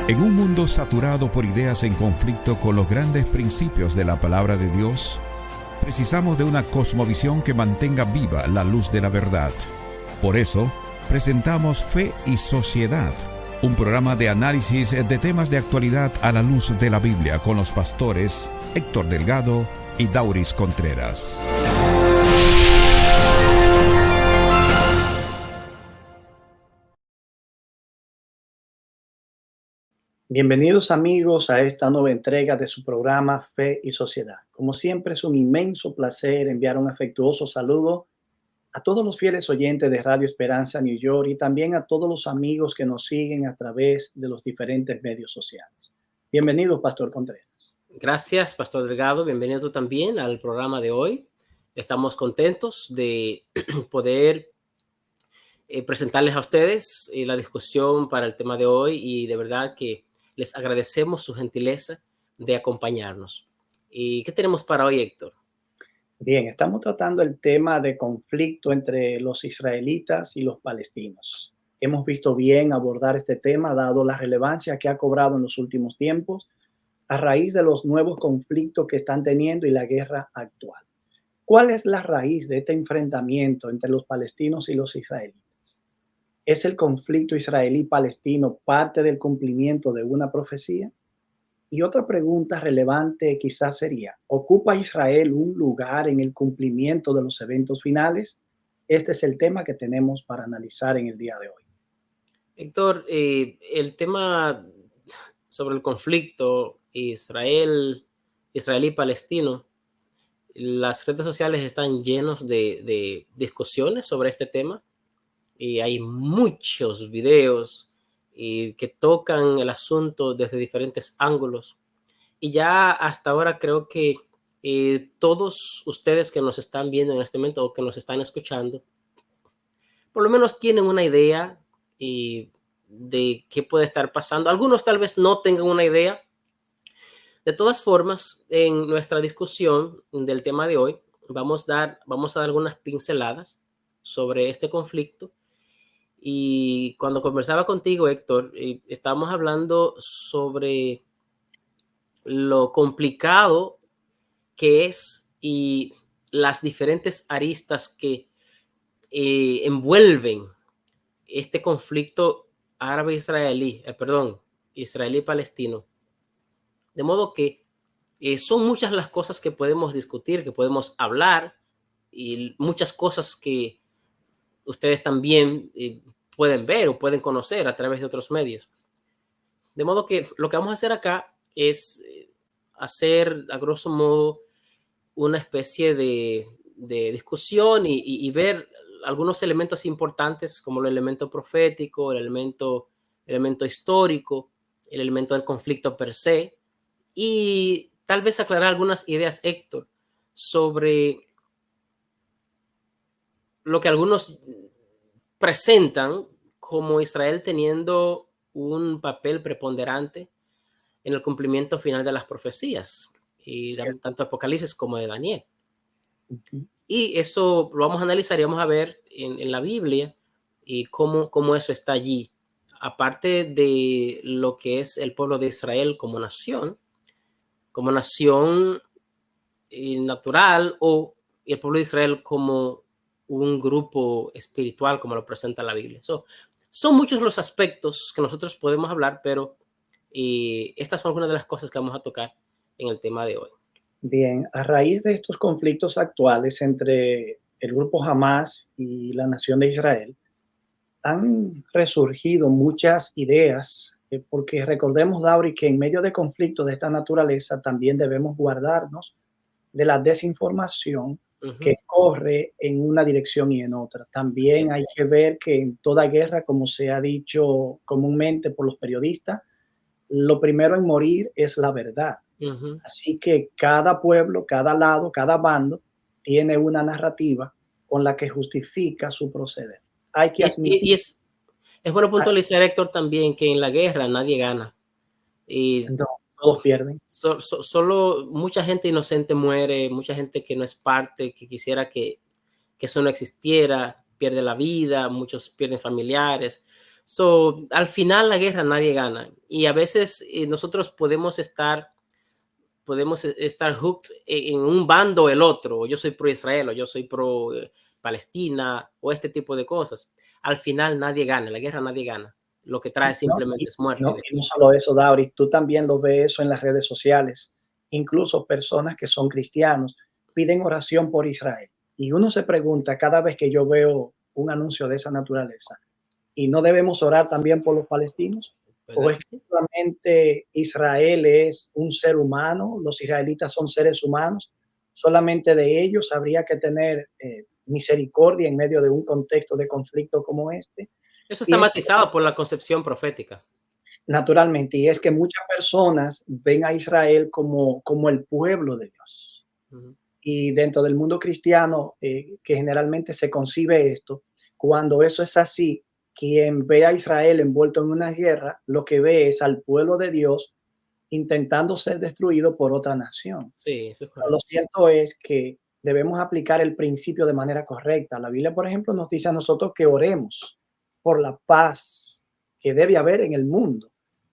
En un mundo saturado por ideas en conflicto con los grandes principios de la palabra de Dios, precisamos de una cosmovisión que mantenga viva la luz de la verdad. Por eso, presentamos Fe y Sociedad, un programa de análisis de temas de actualidad a la luz de la Biblia con los pastores Héctor Delgado y Dauris Contreras. Bienvenidos amigos a esta nueva entrega de su programa Fe y Sociedad. Como siempre es un inmenso placer enviar un afectuoso saludo a todos los fieles oyentes de Radio Esperanza New York y también a todos los amigos que nos siguen a través de los diferentes medios sociales. Bienvenido, Pastor Contreras. Gracias, Pastor Delgado. Bienvenido también al programa de hoy. Estamos contentos de poder presentarles a ustedes la discusión para el tema de hoy y de verdad que les agradecemos su gentileza de acompañarnos. ¿Y qué tenemos para hoy, Héctor? Bien, estamos tratando el tema de conflicto entre los israelitas y los palestinos. Hemos visto bien abordar este tema dado la relevancia que ha cobrado en los últimos tiempos a raíz de los nuevos conflictos que están teniendo y la guerra actual. ¿Cuál es la raíz de este enfrentamiento entre los palestinos y los israelitas? ¿Es el conflicto israelí-palestino parte del cumplimiento de una profecía? Y otra pregunta relevante quizás sería, ¿ocupa Israel un lugar en el cumplimiento de los eventos finales? Este es el tema que tenemos para analizar en el día de hoy. Héctor, el tema sobre el conflicto israelí-palestino, las redes sociales están llenos de discusiones sobre este tema y hay muchos videos que tocan el asunto desde diferentes ángulos. Y ya hasta ahora creo que todos ustedes que nos están viendo en este momento o que nos están escuchando, por lo menos tienen una idea de qué puede estar pasando. Algunos tal vez no tengan una idea. De todas formas, en nuestra discusión del tema de hoy, vamos a dar algunas pinceladas sobre este conflicto. Y cuando conversaba contigo, Héctor, estábamos hablando sobre lo complicado que es y las diferentes aristas que envuelven este conflicto israelí-palestino. De modo que son muchas las cosas que podemos discutir, que podemos hablar y muchas cosas que ustedes también pueden ver o pueden conocer a través de otros medios. De modo que lo que vamos a hacer acá es hacer, a grosso modo, una especie de discusión y ver algunos elementos importantes como el elemento profético, el elemento histórico, el elemento del conflicto per se, y tal vez aclarar algunas ideas, Héctor, sobre lo que algunos presentan como Israel teniendo un papel preponderante en el cumplimiento final de las profecías, y tanto de Apocalipsis como de Daniel. Y eso lo vamos a analizar y vamos a ver en la Biblia y cómo eso está allí. Aparte de lo que es el pueblo de Israel como nación natural, o el pueblo de Israel como un grupo espiritual, como lo presenta la Biblia. Son muchos los aspectos que nosotros podemos hablar, pero estas son algunas de las cosas que vamos a tocar en el tema de hoy. Bien, a raíz de estos conflictos actuales entre el grupo Hamas y la nación de Israel, han resurgido muchas ideas, porque recordemos, Dauri, que en medio de conflictos de esta naturaleza también debemos guardarnos de la desinformación que corre en una dirección y en otra. También hay que ver que en toda guerra, como se ha dicho comúnmente por los periodistas, lo primero en morir es la verdad. Así que cada pueblo, cada lado, cada bando tiene una narrativa con la que justifica su proceder. Hay que admitir. Es bueno puntualizar, Héctor, también que en la guerra nadie gana. No, todos pierden. Solo mucha gente inocente muere, mucha gente que no es parte, que quisiera que eso no existiera, pierde la vida, muchos pierden familiares. So, al final la guerra nadie gana. Y a veces nosotros podemos estar hooked en un bando o el otro. Yo soy pro Israel o yo soy pro Palestina o este tipo de cosas. Al final nadie gana, la guerra nadie gana. Lo que trae No, simplemente es muerte y y no destrucción. solo eso, Dauris, tú también lo ves eso en las redes sociales. Incluso personas que son cristianos piden oración por Israel. Y uno se pregunta cada vez que yo veo un anuncio de esa naturaleza, ¿y no debemos orar también por los palestinos? ¿O ¿Verdad es que que sí? solamente Israel es un ser humano, los israelitas son seres humanos? Solamente de ellos habría que tener misericordia en medio de un contexto de conflicto como este. Eso Y está es matizado por la concepción profética. naturalmente, y es que muchas personas ven a Israel como el pueblo de Dios. Ujú. Y dentro del mundo cristiano, que generalmente se concibe esto, cuando eso es así, quien ve a Israel envuelto en una guerra, lo que ve es al pueblo de Dios intentando ser destruido por otra nación. Sí, eso es Pero lo correcto. cierto es que debemos aplicar el principio de manera correcta. La Biblia, por ejemplo, nos dice a nosotros que oremos por la paz que debe haber en el mundo,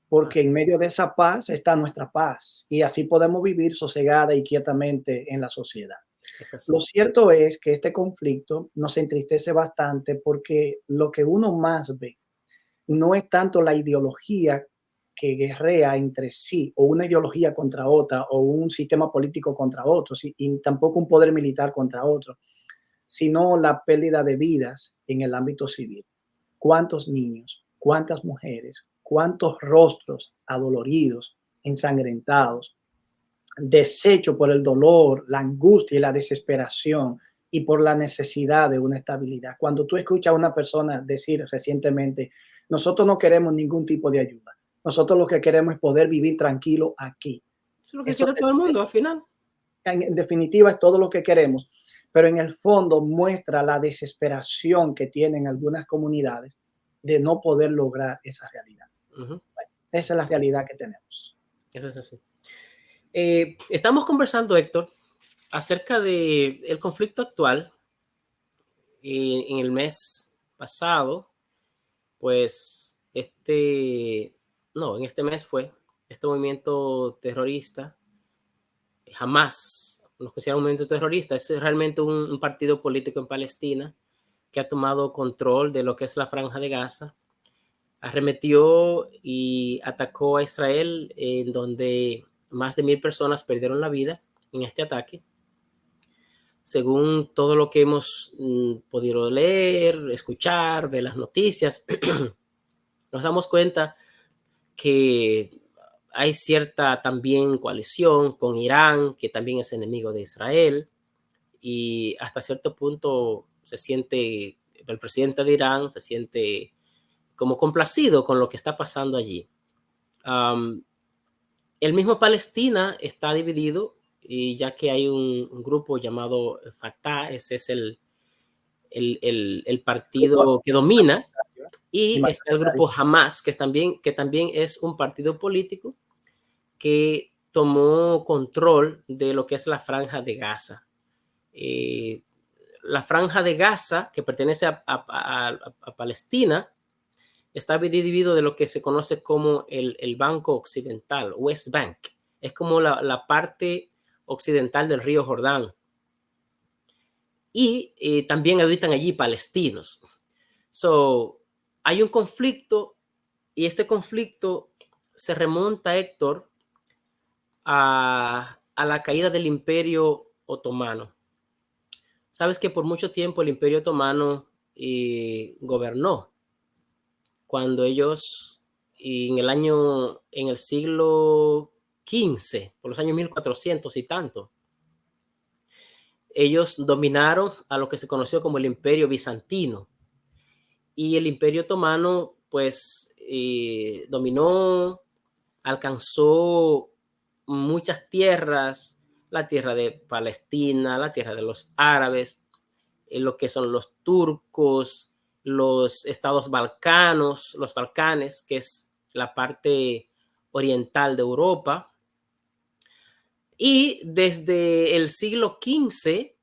porque Así en medio de esa paz está nuestra paz y así podemos vivir sosegada y quietamente en la sociedad. es así. Lo cierto es que este conflicto nos entristece bastante porque lo que uno más ve no es tanto la ideología que guerrea entre sí, o una ideología contra otra, o un sistema político contra otro, y tampoco un poder militar contra otro, sino la pérdida de vidas en el ámbito civil. ¿Cuántos niños, cuántas mujeres, cuántos rostros adoloridos, ensangrentados, deshechos por el dolor, la angustia y la desesperación y por la necesidad de una estabilidad? Cuando tú escuchas a una persona decir recientemente, nosotros no queremos ningún tipo de ayuda, nosotros lo que queremos es poder vivir tranquilo aquí. Eso es lo que Eso quiere todo el mundo al final. en definitiva es todo lo que queremos, pero en el fondo muestra la desesperación que tienen algunas comunidades de no poder lograr esa realidad. Ujú. Esa es la realidad que tenemos. Eso es así. Estamos conversando, Héctor, acerca del conflicto actual. En el mes pasado, pues no, en este mes fue este movimiento terrorista, jamás nos considera un movimiento terrorista, es realmente un partido político en Palestina que ha tomado control de lo que es la Franja de Gaza, arremetió y atacó a Israel, en donde más de 1,000 personas perdieron la vida en este ataque. Según todo lo que hemos podido leer, escuchar, ver las noticias, nos damos cuenta que hay cierta también coalición con Irán, que también es enemigo de Israel, y hasta cierto punto se siente, el presidente de Irán se siente como complacido con lo que está pasando allí. Um, el mismo Palestina está dividido, y ya que hay un grupo llamado Fatah, ese es el partido que domina, y está el grupo Hamas, que también es un partido político que tomó control de lo que es la Franja de Gaza. La Franja de Gaza, que pertenece a Palestina, está dividido de lo que se conoce como el Banco Occidental, West Bank. Es como la parte occidental del río Jordán. Y también habitan allí palestinos. So, hay un conflicto, y este conflicto se remonta, Héctor, a la caída del Imperio Otomano. Sabes que por mucho tiempo el Imperio Otomano gobernó. Cuando ellos, en el siglo XV, por los años 1400 y tanto, ellos dominaron a lo que se conoció como el Imperio Bizantino. Y el Imperio Otomano, pues, dominó, alcanzó muchas tierras, la tierra de Palestina, la tierra de los árabes, lo que son los turcos, los estados los Balcanes, que es la parte oriental de Europa. Y desde el siglo XV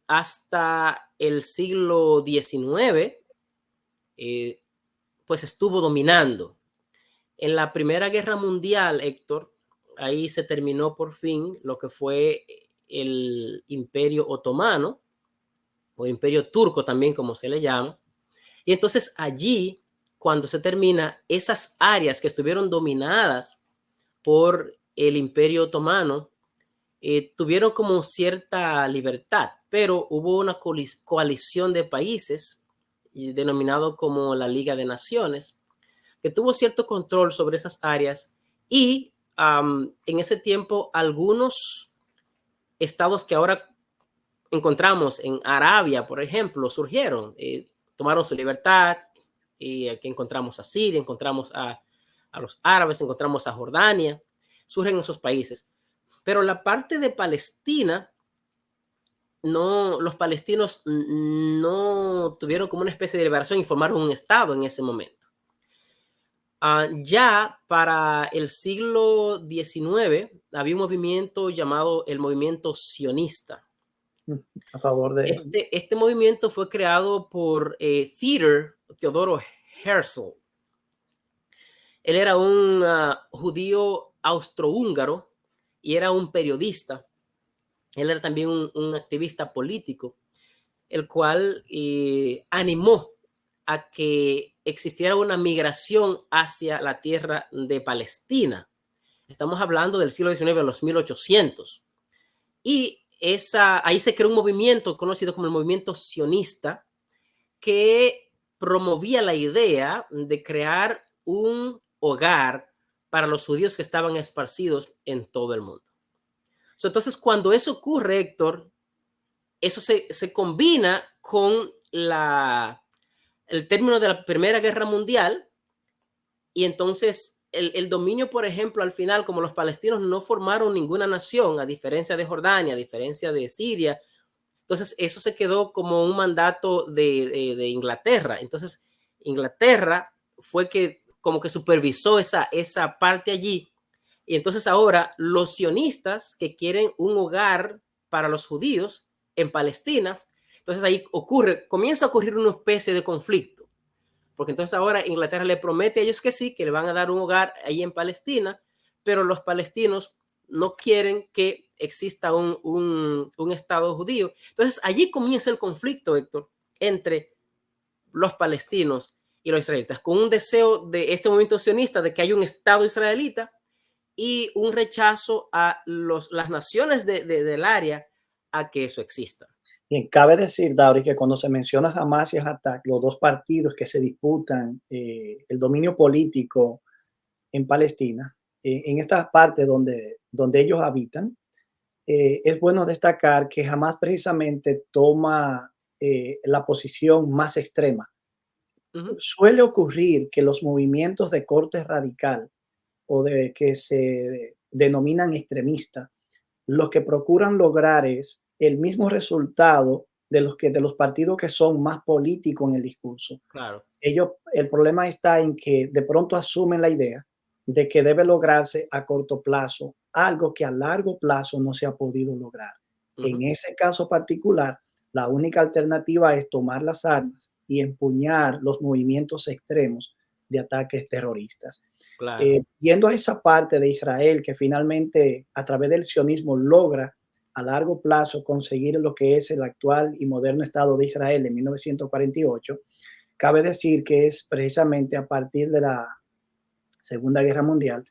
hasta el siglo XIX, pues estuvo dominando. En la Primera Guerra Mundial, Héctor, ahí se terminó por fin lo que fue el Imperio Otomano, o Imperio Turco también, como se le llama. Y entonces allí, cuando se termina, esas áreas que estuvieron dominadas por el Imperio Otomano, tuvieron como cierta libertad, pero hubo una coalición de países denominado como la Liga de Naciones, que tuvo cierto control sobre esas áreas y en ese tiempo algunos estados que ahora encontramos en Arabia, por ejemplo, surgieron, tomaron su libertad, y aquí encontramos a Siria, encontramos a los árabes, encontramos a Jordania, surgen esos países. Pero la parte de Palestina, no, los palestinos no tuvieron como una especie de liberación y formaron un estado en ese momento. Ya para el siglo XIX había un movimiento llamado el movimiento sionista. A favor de... Este movimiento fue creado por Theodor Herzl. Él era un judío austrohúngaro y era un periodista. Él era también un activista político, el cual animó a que existiera una migración hacia la tierra de Palestina. Estamos hablando del siglo XIX, los 1800. Y ahí se creó un movimiento conocido como el movimiento sionista que promovía la idea de crear un hogar para los judíos que estaban esparcidos en todo el mundo. Entonces, cuando eso ocurre, Héctor, eso se combina con el término de la Primera Guerra Mundial, y entonces el dominio, por ejemplo, al final, como los palestinos no formaron ninguna nación, a diferencia de Jordania, a diferencia de Siria, entonces eso se quedó como un mandato de Inglaterra. Entonces Inglaterra fue como que supervisó esa parte allí. Y entonces ahora los sionistas que quieren un hogar para los judíos en Palestina, entonces ahí comienza a ocurrir una especie de conflicto, porque entonces ahora Inglaterra le promete a ellos que sí, que le van a dar un hogar ahí en Palestina, pero los palestinos no quieren que exista un estado judío. Entonces allí comienza el conflicto, Héctor, entre los palestinos y los israelitas, con un deseo de este movimiento sionista de que haya un estado israelita y un rechazo a las naciones del área a que eso exista. Bien, cabe decir, Dauri, que cuando se menciona Hamas y Fatah, los dos partidos que se disputan el dominio político en Palestina, en esta parte donde ellos habitan, es bueno destacar que Hamas precisamente toma la posición más extrema. Uh-huh. Suele ocurrir que los movimientos de corte radical o de que se denominan extremistas, lo que procuran lograr es el mismo resultado de los partidos que son más políticos en el discurso. Claro. El problema está en que de pronto asumen la idea de que debe lograrse a corto plazo algo que a largo plazo no se ha podido lograr. Uh-huh. En ese caso particular, la única alternativa es tomar las armas y empuñar los movimientos extremos de ataques terroristas. Claro. Yendo a esa parte de Israel que finalmente a través del sionismo logra a largo plazo conseguir lo que es el actual y moderno Estado de Israel en 1948, cabe decir que es precisamente a partir de la Segunda Guerra Mundial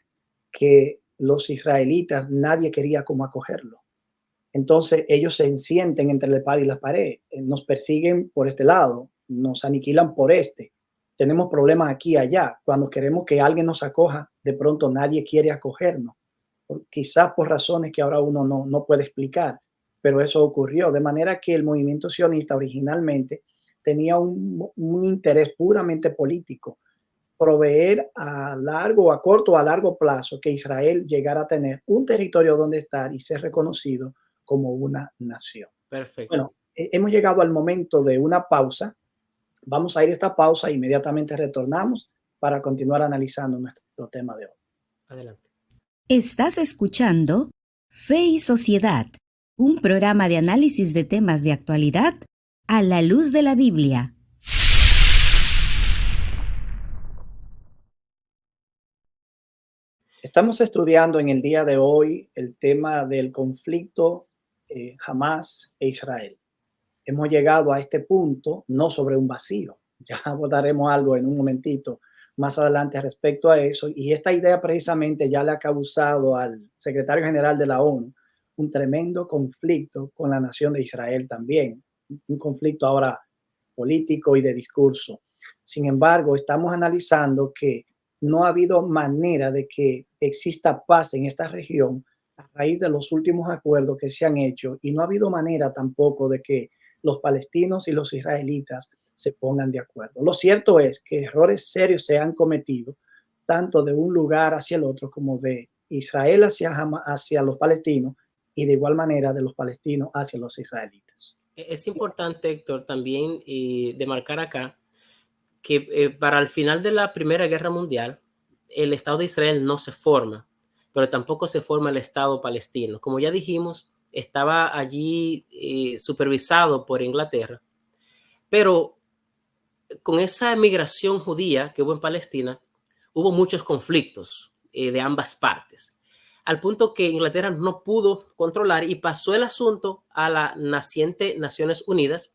que los israelitas nadie quería como acogerlo. Entonces ellos se sienten entre la espada y la pared, nos persiguen por este lado, nos aniquilan por este. Tenemos problemas aquí y allá. Cuando queremos que alguien nos acoja, de pronto nadie quiere acogernos. Quizás por razones que ahora uno no puede explicar, pero eso ocurrió. De manera que el movimiento sionista originalmente tenía un interés puramente político, proveer a corto o a largo plazo que Israel llegara a tener un territorio donde estar y ser reconocido como una nación. Perfecto. Bueno, hemos llegado al momento de una pausa. Vamos a ir a esta pausa e inmediatamente retornamos para continuar analizando nuestro tema de hoy. Adelante. Estás escuchando Fe y Sociedad, un programa de análisis de temas de actualidad a la luz de la Biblia. Estamos estudiando en el día de hoy el tema del conflicto Hamás e Israel. Hemos llegado a este punto no sobre un vacío. Ya abordaremos algo en un momentito más adelante respecto a eso. Y esta idea precisamente ya le ha causado al secretario general de la ONU un tremendo conflicto con la nación de Israel también. Un conflicto ahora político y de discurso. Sin embargo, estamos analizando que no ha habido manera de que exista paz en esta región a raíz de los últimos acuerdos que se han hecho, y no ha habido manera tampoco de que los palestinos y los israelitas se pongan de acuerdo. Lo cierto es que errores serios se han cometido, tanto de un lugar hacia el otro como de Israel hacia los palestinos, y de igual manera de los palestinos hacia los israelitas. Es importante, Héctor, también demarcar acá que para el final de la Primera Guerra Mundial, el Estado de Israel no se forma, pero tampoco se forma el Estado palestino. Como ya dijimos, estaba allí supervisado por Inglaterra, pero con esa migración judía que hubo en Palestina, hubo muchos conflictos de ambas partes, al punto que Inglaterra no pudo controlar y pasó el asunto a la naciente Naciones Unidas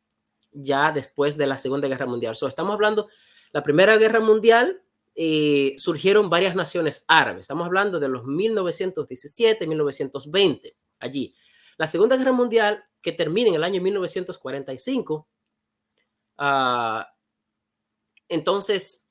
ya después de la Segunda Guerra Mundial. Estamos hablando, la Primera Guerra Mundial, surgieron varias naciones árabes. Estamos hablando de los 1917, 1920, allí. La Segunda Guerra Mundial, que termina en el año 1945, entonces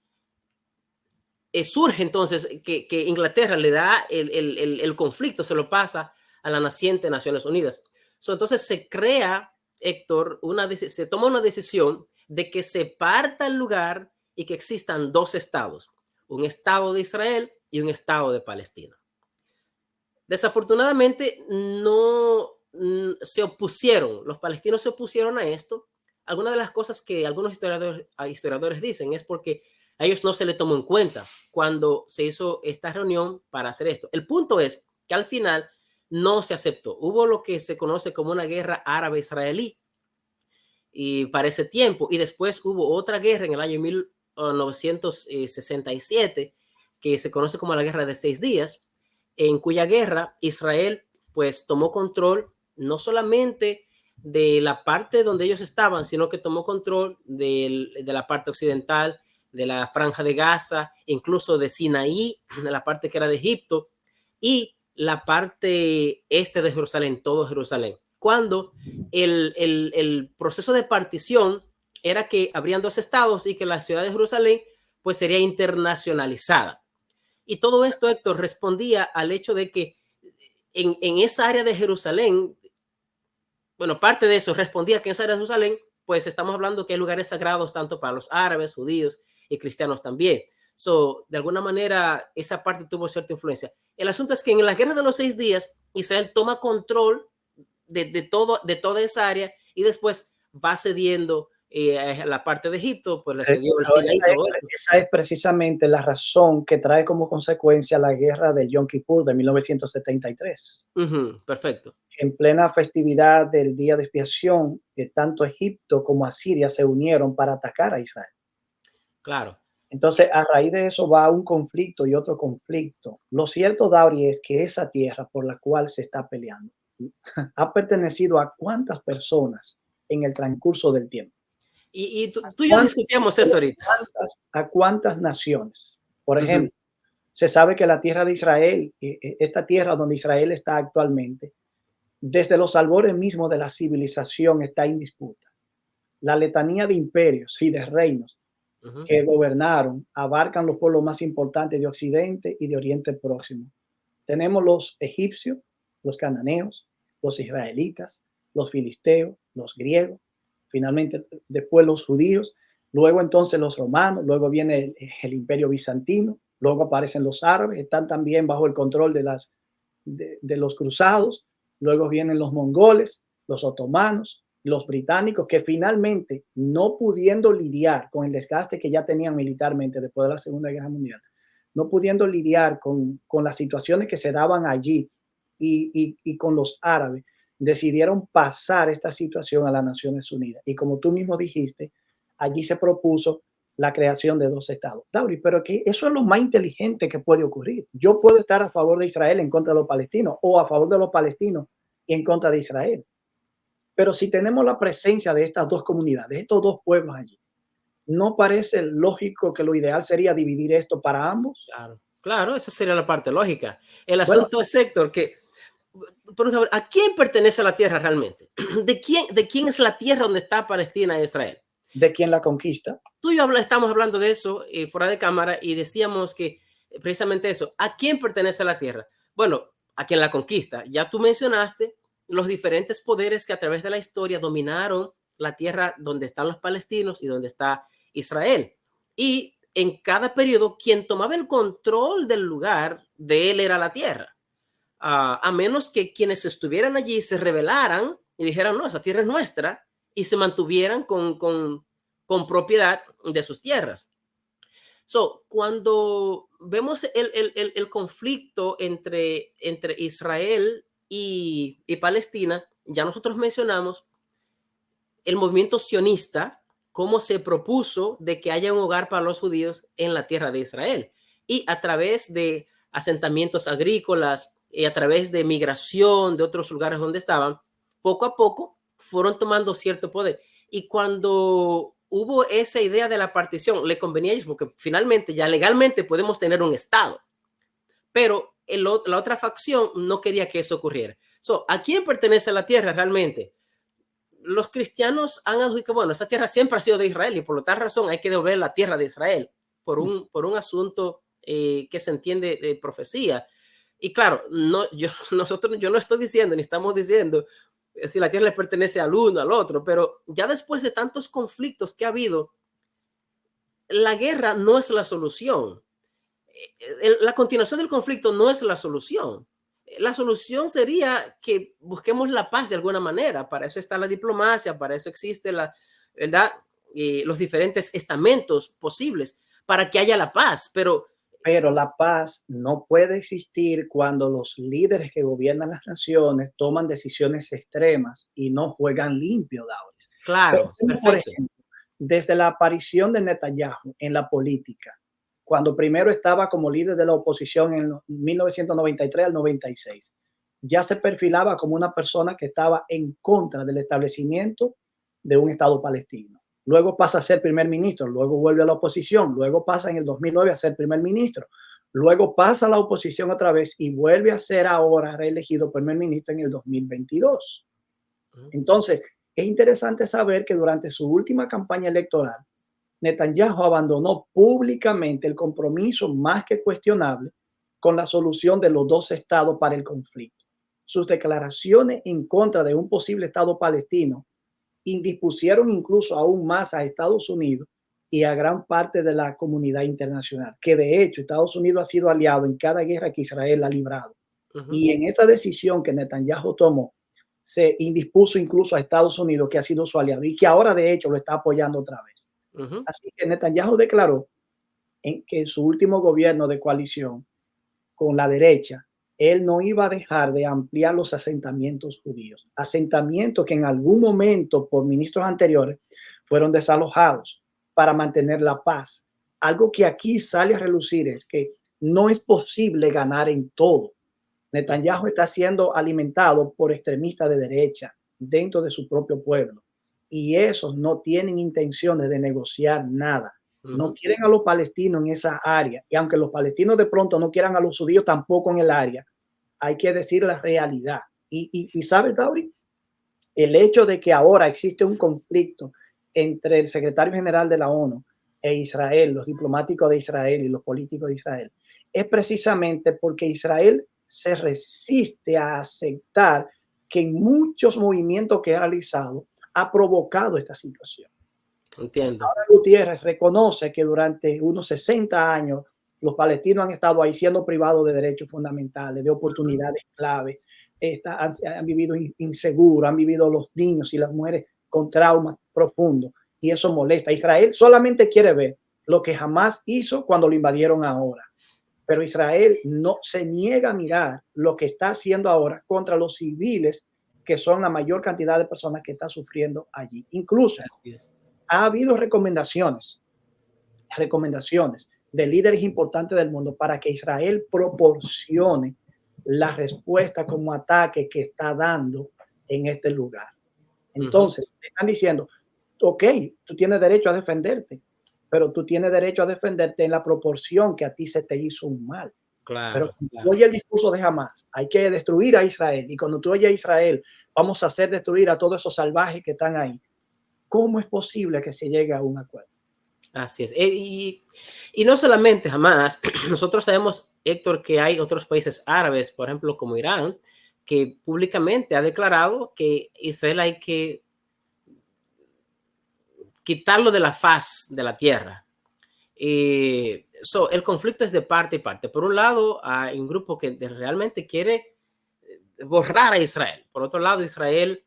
surge entonces que Inglaterra le da el conflicto, se lo pasa a la naciente Naciones Unidas. Entonces se crea, Héctor, se toma una decisión de que se parta el lugar y que existan dos estados, un estado de Israel y un estado de Palestina. Desafortunadamente no se opusieron, los palestinos se opusieron a esto. Algunas de las cosas que algunos historiadores dicen es porque a ellos no se le tomó en cuenta cuando se hizo esta reunión para hacer esto. El punto es que al final no se aceptó. Hubo lo que se conoce como una guerra árabe-israelí y para ese tiempo, y después hubo otra guerra en el año 1967 que se conoce como la Guerra de 6 días, en cuya guerra Israel pues tomó control no solamente de la parte donde ellos estaban, sino que tomó control de la parte occidental, de la Franja de Gaza, incluso de Sinaí, de la parte que era de Egipto, y la parte este de Jerusalén, todo Jerusalén. Cuando el proceso de partición era que habrían dos estados y que la ciudad de Jerusalén pues sería internacionalizada. Y todo esto, Héctor, respondía al hecho de que en esa área de Jerusalén, bueno, parte de eso respondía que en esa área de Jerusalén, pues estamos hablando que hay lugares sagrados tanto para los árabes, judíos y cristianos también. De alguna manera, esa parte tuvo cierta influencia. El asunto es que en la Guerra de los 6 días, Israel toma control de toda esa área y después va cediendo la parte de Egipto, pues le cedió el Sinaí. Esa es precisamente la razón que trae como consecuencia la guerra del Yom Kippur de 1973. Perfecto. En plena festividad del Día de Expiación, tanto Egipto como Asiria se unieron para atacar a Israel. Claro. Entonces, a raíz de eso va un conflicto y otro conflicto. Lo cierto, Dauri, es que esa tierra por la cual se está peleando ha pertenecido a cuántas personas en el transcurso del tiempo. Y tú y yo discutíamos eso ahorita. ¿A cuántas naciones? Por ejemplo, se sabe que la tierra de Israel, esta tierra donde Israel está actualmente, desde los albores mismos de la civilización está en disputa. La letanía de imperios y de reinos que gobernaron abarcan los pueblos más importantes de Occidente y de Oriente Próximo. Tenemos los egipcios, los cananeos, los israelitas, los filisteos, los griegos, finalmente después los judíos, luego entonces los romanos, luego viene el imperio bizantino, luego aparecen los árabes, están también bajo el control de los cruzados, luego vienen los mongoles, los otomanos, los británicos, que finalmente, no pudiendo lidiar con el desgaste que ya tenían militarmente después de la Segunda Guerra Mundial, no pudiendo lidiar con las situaciones que se daban allí y con los árabes, decidieron pasar esta situación a las Naciones Unidas. Y como tú mismo dijiste, allí se propuso la creación de dos estados. Dauri, pero que eso es lo más inteligente que puede ocurrir. Yo puedo estar a favor de Israel en contra de los palestinos o a favor de los palestinos y en contra de Israel. Pero si tenemos la presencia de estas dos comunidades, estos dos pueblos allí, ¿no parece lógico que lo ideal sería dividir esto para ambos? Claro, claro, esa sería la parte lógica. El asunto es, Héctor, que ¿a quién pertenece la tierra realmente? ¿De quién es la tierra donde está Palestina e Israel? ¿De quién la conquista? Tú y yo estamos hablando de eso fuera de cámara y decíamos que precisamente eso, ¿a quién pertenece la tierra? Bueno, a quien la conquista. Ya tú mencionaste los diferentes poderes que a través de la historia dominaron la tierra donde están los palestinos y donde está Israel. Y en cada periodo, quien tomaba el control del lugar de él era la tierra. A menos que quienes estuvieran allí se rebelaran y dijeran, no, esa tierra es nuestra, y se mantuvieran con propiedad de sus tierras. Cuando vemos el conflicto entre Israel y Palestina, ya nosotros mencionamos el movimiento sionista, cómo se propuso de que haya un hogar para los judíos en la tierra de Israel. Y a través de asentamientos agrícolas y a través de migración de otros lugares donde estaban, poco a poco fueron tomando cierto poder. Y cuando hubo esa idea de la partición, le convenía a ellos porque finalmente ya legalmente podemos tener un estado. Pero la otra facción no quería que eso ocurriera. ¿A quién pertenece la tierra realmente? Los cristianos han adjudicado, bueno, esa tierra siempre ha sido de Israel y por tal razón hay que devolver la tierra de Israel por un asunto que se entiende de profecía. Y claro, yo no estoy diciendo ni estamos diciendo si la tierra le pertenece al uno, al otro, pero ya después de tantos conflictos que ha habido, la guerra no es la solución. La continuación del conflicto no es la solución. La solución sería que busquemos la paz de alguna manera. Para eso está la diplomacia, para eso existe ¿verdad? Los diferentes estamentos posibles para que haya la paz. Pero la paz no puede existir cuando los líderes que gobiernan las naciones toman decisiones extremas y no juegan limpio, Dauris. Claro, pensemos, por ejemplo, desde la aparición de Netanyahu en la política, cuando primero estaba como líder de la oposición en 1993 al 96, ya se perfilaba como una persona que estaba en contra del establecimiento de un Estado palestino. Luego pasa a ser primer ministro, luego vuelve a la oposición, luego pasa en el 2009 a ser primer ministro, luego pasa a la oposición otra vez y vuelve a ser ahora reelegido primer ministro en el 2022. Entonces, es interesante saber que durante su última campaña electoral, Netanyahu abandonó públicamente el compromiso más que cuestionable con la solución de los dos estados para el conflicto. Sus declaraciones en contra de un posible estado palestino indispusieron incluso aún más a Estados Unidos y a gran parte de la comunidad internacional, que de hecho Estados Unidos ha sido aliado en cada guerra que Israel ha librado. Y en esta decisión que Netanyahu tomó, se indispuso incluso a Estados Unidos, que ha sido su aliado y que ahora de hecho lo está apoyando otra vez. Así que Netanyahu declaró que en su último gobierno de coalición con la derecha, él no iba a dejar de ampliar los asentamientos judíos, asentamientos que en algún momento por ministros anteriores fueron desalojados para mantener la paz. Algo que aquí sale a relucir es que no es posible ganar en todo. Netanyahu está siendo alimentado por extremistas de derecha dentro de su propio pueblo y esos no tienen intenciones de negociar nada. No quieren a los palestinos en esa área. Y aunque los palestinos de pronto no quieran a los judíos tampoco en el área, hay que decir la realidad. Y ¿sabes, Dauri? El hecho de que ahora existe un conflicto entre el secretario general de la ONU e Israel, los diplomáticos de Israel y los políticos de Israel, es precisamente porque Israel se resiste a aceptar que en muchos movimientos que ha realizado ha provocado esta situación. Entiendo. Ahora Gutiérrez reconoce que durante unos 60 años los palestinos han estado ahí siendo privados de derechos fundamentales, de oportunidades clave, han vivido inseguros, han vivido los niños y las mujeres con traumas profundos y eso molesta. Israel solamente quiere ver lo que jamás hizo cuando lo invadieron ahora, pero Israel no se niega a mirar lo que está haciendo ahora contra los civiles, que son la mayor cantidad de personas que están sufriendo allí. Incluso ha habido recomendaciones recomendaciones de líderes importantes del mundo para que Israel proporcione la respuesta como ataque que está dando en este lugar. Entonces, están diciendo, ok, tú tienes derecho a defenderte, pero tú tienes derecho a defenderte en la proporción que a ti se te hizo un mal. Claro, Pero claro. oye el discurso de Hamás, hay que destruir a Israel. Y cuando tú oyes a Israel, vamos a hacer destruir a todos esos salvajes que están ahí. ¿Cómo es posible que se llegue a un acuerdo? Así es. Y no solamente Hamás, nosotros sabemos, Héctor, que hay otros países árabes, por ejemplo, como Irán, que públicamente ha declarado que Israel hay que quitarlo de la faz de la tierra. El conflicto es de parte y parte. Por un lado, hay un grupo que realmente quiere borrar a Israel. Por otro lado, Israel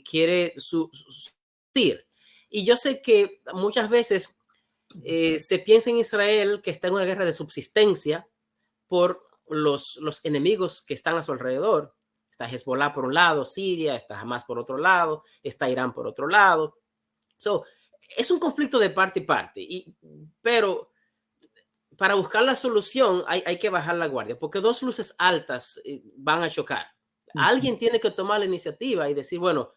quiere subsistir. Y yo sé que muchas veces se piensa en Israel que está en una guerra de subsistencia por los enemigos que están a su alrededor. Está Hezbollah por un lado, Siria, está Hamas por otro lado, está Irán por otro lado. Es un conflicto de parte y parte, pero para buscar la solución hay que bajar la guardia, porque dos luces altas van a chocar. Alguien tiene que tomar la iniciativa y decir, bueno,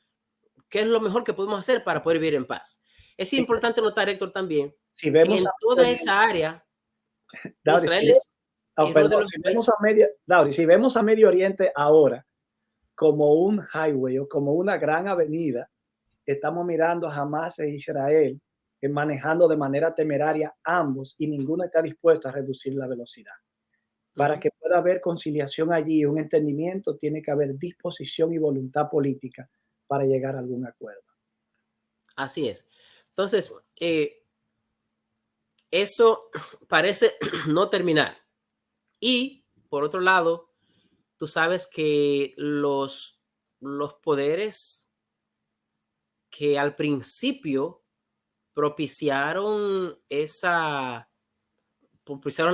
¿qué es lo mejor que podemos hacer para poder vivir en paz? Es importante notar, Héctor, también, si vemos que en toda esa área, Dauri, Israel si vemos a Medio Oriente ahora como un highway o como una gran avenida, estamos mirando a Hamás e Israel manejando de manera temeraria ambos y ninguno está dispuesto a reducir la velocidad. Para que pueda haber conciliación allí, un entendimiento, tiene que haber disposición y voluntad política para llegar a algún acuerdo. Así es. Entonces, eso parece no terminar. Y, por otro lado, tú sabes que los poderes que al principio propiciaron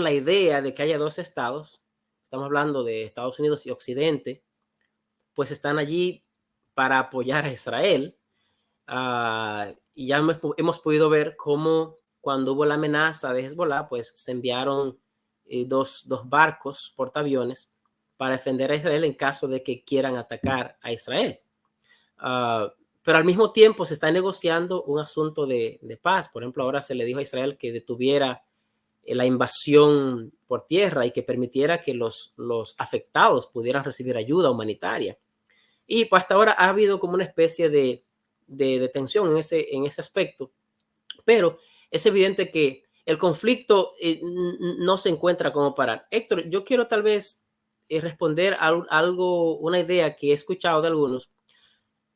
la idea de que haya dos estados, estamos hablando de Estados Unidos y Occidente, pues están allí para apoyar a Israel. Y ya hemos podido ver cómo cuando hubo la amenaza de Hezbollah, pues se enviaron dos barcos portaaviones para defender a Israel en caso de que quieran atacar a Israel. Pero al mismo tiempo se está negociando un asunto de paz. Por ejemplo, ahora se le dijo a Israel que detuviera la invasión por tierra y que permitiera que los afectados pudieran recibir ayuda humanitaria. Y pues hasta ahora ha habido como una especie de tensión en ese aspecto. Pero es evidente que el conflicto no se encuentra como parar. Héctor, yo quiero tal vez responder a una idea que he escuchado de algunos,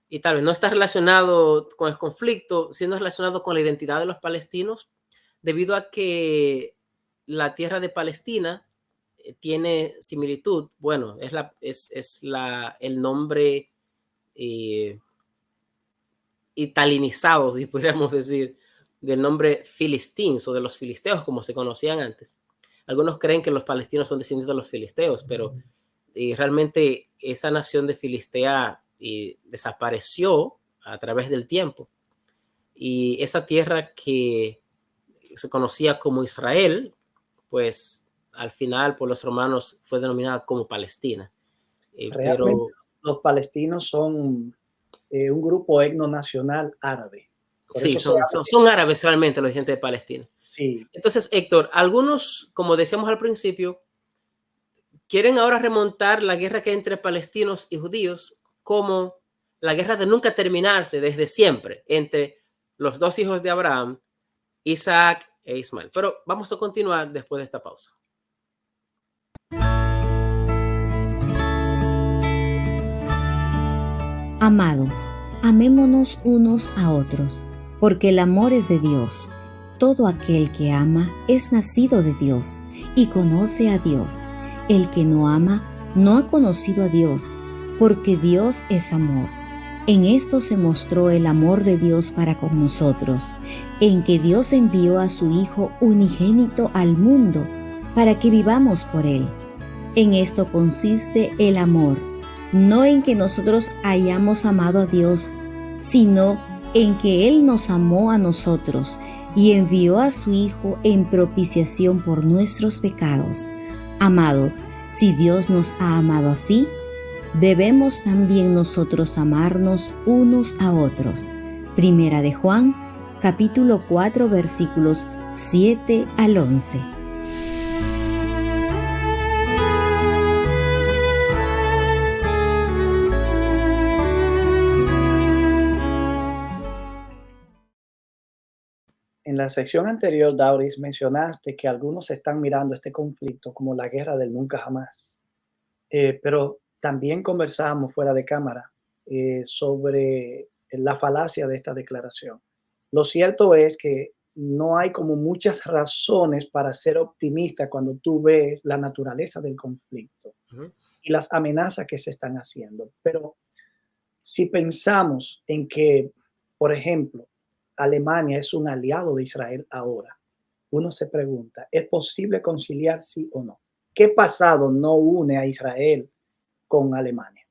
y tal vez no está relacionado con el conflicto, sino relacionado con la identidad de los palestinos, debido a que la tierra de Palestina tiene similitud. Bueno, es el nombre italinizado, si pudiéramos decir, del nombre filistins o de los filisteos, como se conocían antes. Algunos creen que los palestinos son descendientes de los filisteos, pero realmente esa nación de Filistea desapareció a través del tiempo. Y esa tierra que se conocía como Israel, pues al final por los romanos fue denominada como Palestina. Pero los palestinos son un grupo etnonacional árabe. Sí, son árabes realmente los descendientes de Palestina. Sí. Entonces, Héctor, algunos, como decíamos al principio, quieren ahora remontar la guerra que hay entre palestinos y judíos como la guerra de nunca terminarse desde siempre entre los dos hijos de Abraham, Isaac e Ismael. Pero vamos a continuar después de esta pausa. Amados, amémonos unos a otros, porque el amor es de Dios. Todo aquel que ama es nacido de Dios y conoce a Dios. El que no ama no ha conocido a Dios, porque Dios es amor. En esto se mostró el amor de Dios para con nosotros, en que Dios envió a su Hijo unigénito al mundo para que vivamos por Él. En esto consiste el amor, no en que nosotros hayamos amado a Dios, sino en que Él nos amó a nosotros y envió a su Hijo en propiciación por nuestros pecados. Amados, si Dios nos ha amado así, debemos también nosotros amarnos unos a otros. Primera de Juan, capítulo 4, versículos 7 al 11. En la sección anterior, Dauris, mencionaste que algunos están mirando este conflicto como la guerra del nunca jamás. Pero también conversamos fuera de cámara sobre la falacia de esta declaración. Lo cierto es que no hay como muchas razones para ser optimista cuando tú ves la naturaleza del conflicto y las amenazas que se están haciendo. Pero si pensamos en que, por ejemplo, Alemania es un aliado de Israel ahora, uno se pregunta, ¿es posible conciliar sí o no? ¿Qué pasado no une a Israel con Alemania?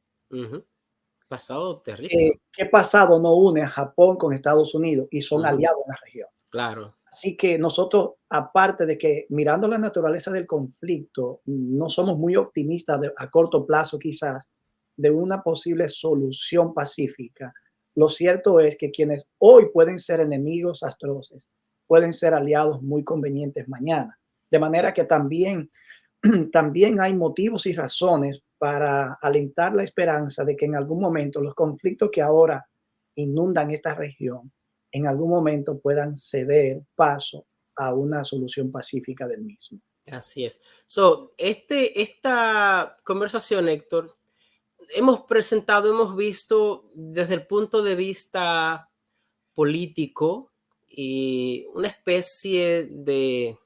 Pasado terrible. ¿Qué pasado no une a Japón con Estados Unidos y son aliados en la región? Claro. Así que nosotros, aparte de que mirando la naturaleza del conflicto, no somos muy optimistas a corto plazo quizás de una posible solución pacífica. Lo cierto es que quienes hoy pueden ser enemigos atroces, pueden ser aliados muy convenientes mañana. De manera que también hay motivos y razones para alentar la esperanza de que en algún momento los conflictos que ahora inundan esta región, en algún momento puedan ceder paso a una solución pacífica del mismo. Así es. Esta conversación, Héctor, hemos visto desde el punto de vista político y una especie de...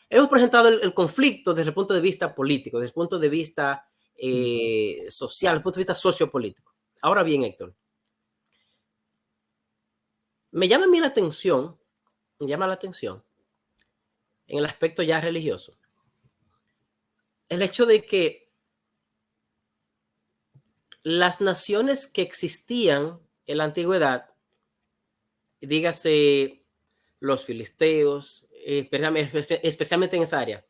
Hemos presentado el conflicto desde el punto de vista político, desde el punto de vista social, desde el punto de vista sociopolítico. Ahora bien, Héctor, me llama la atención en el aspecto ya religioso, el hecho de que las naciones que existían en la antigüedad, dígase los filisteos, especialmente en esa área,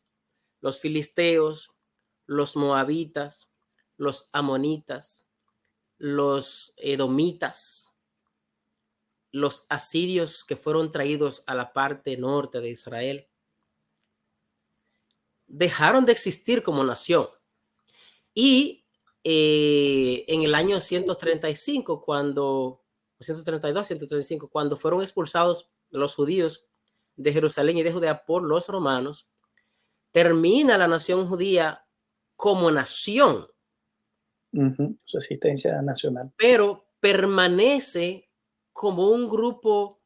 los filisteos, los moabitas, los amonitas, los edomitas, los asirios que fueron traídos a la parte norte de Israel, dejaron de existir como nación. Y en el año 135, 135, cuando fueron expulsados los judíos de Jerusalén y de Judea por los romanos, termina la nación judía como nación. Su existencia nacional. Pero permanece como un grupo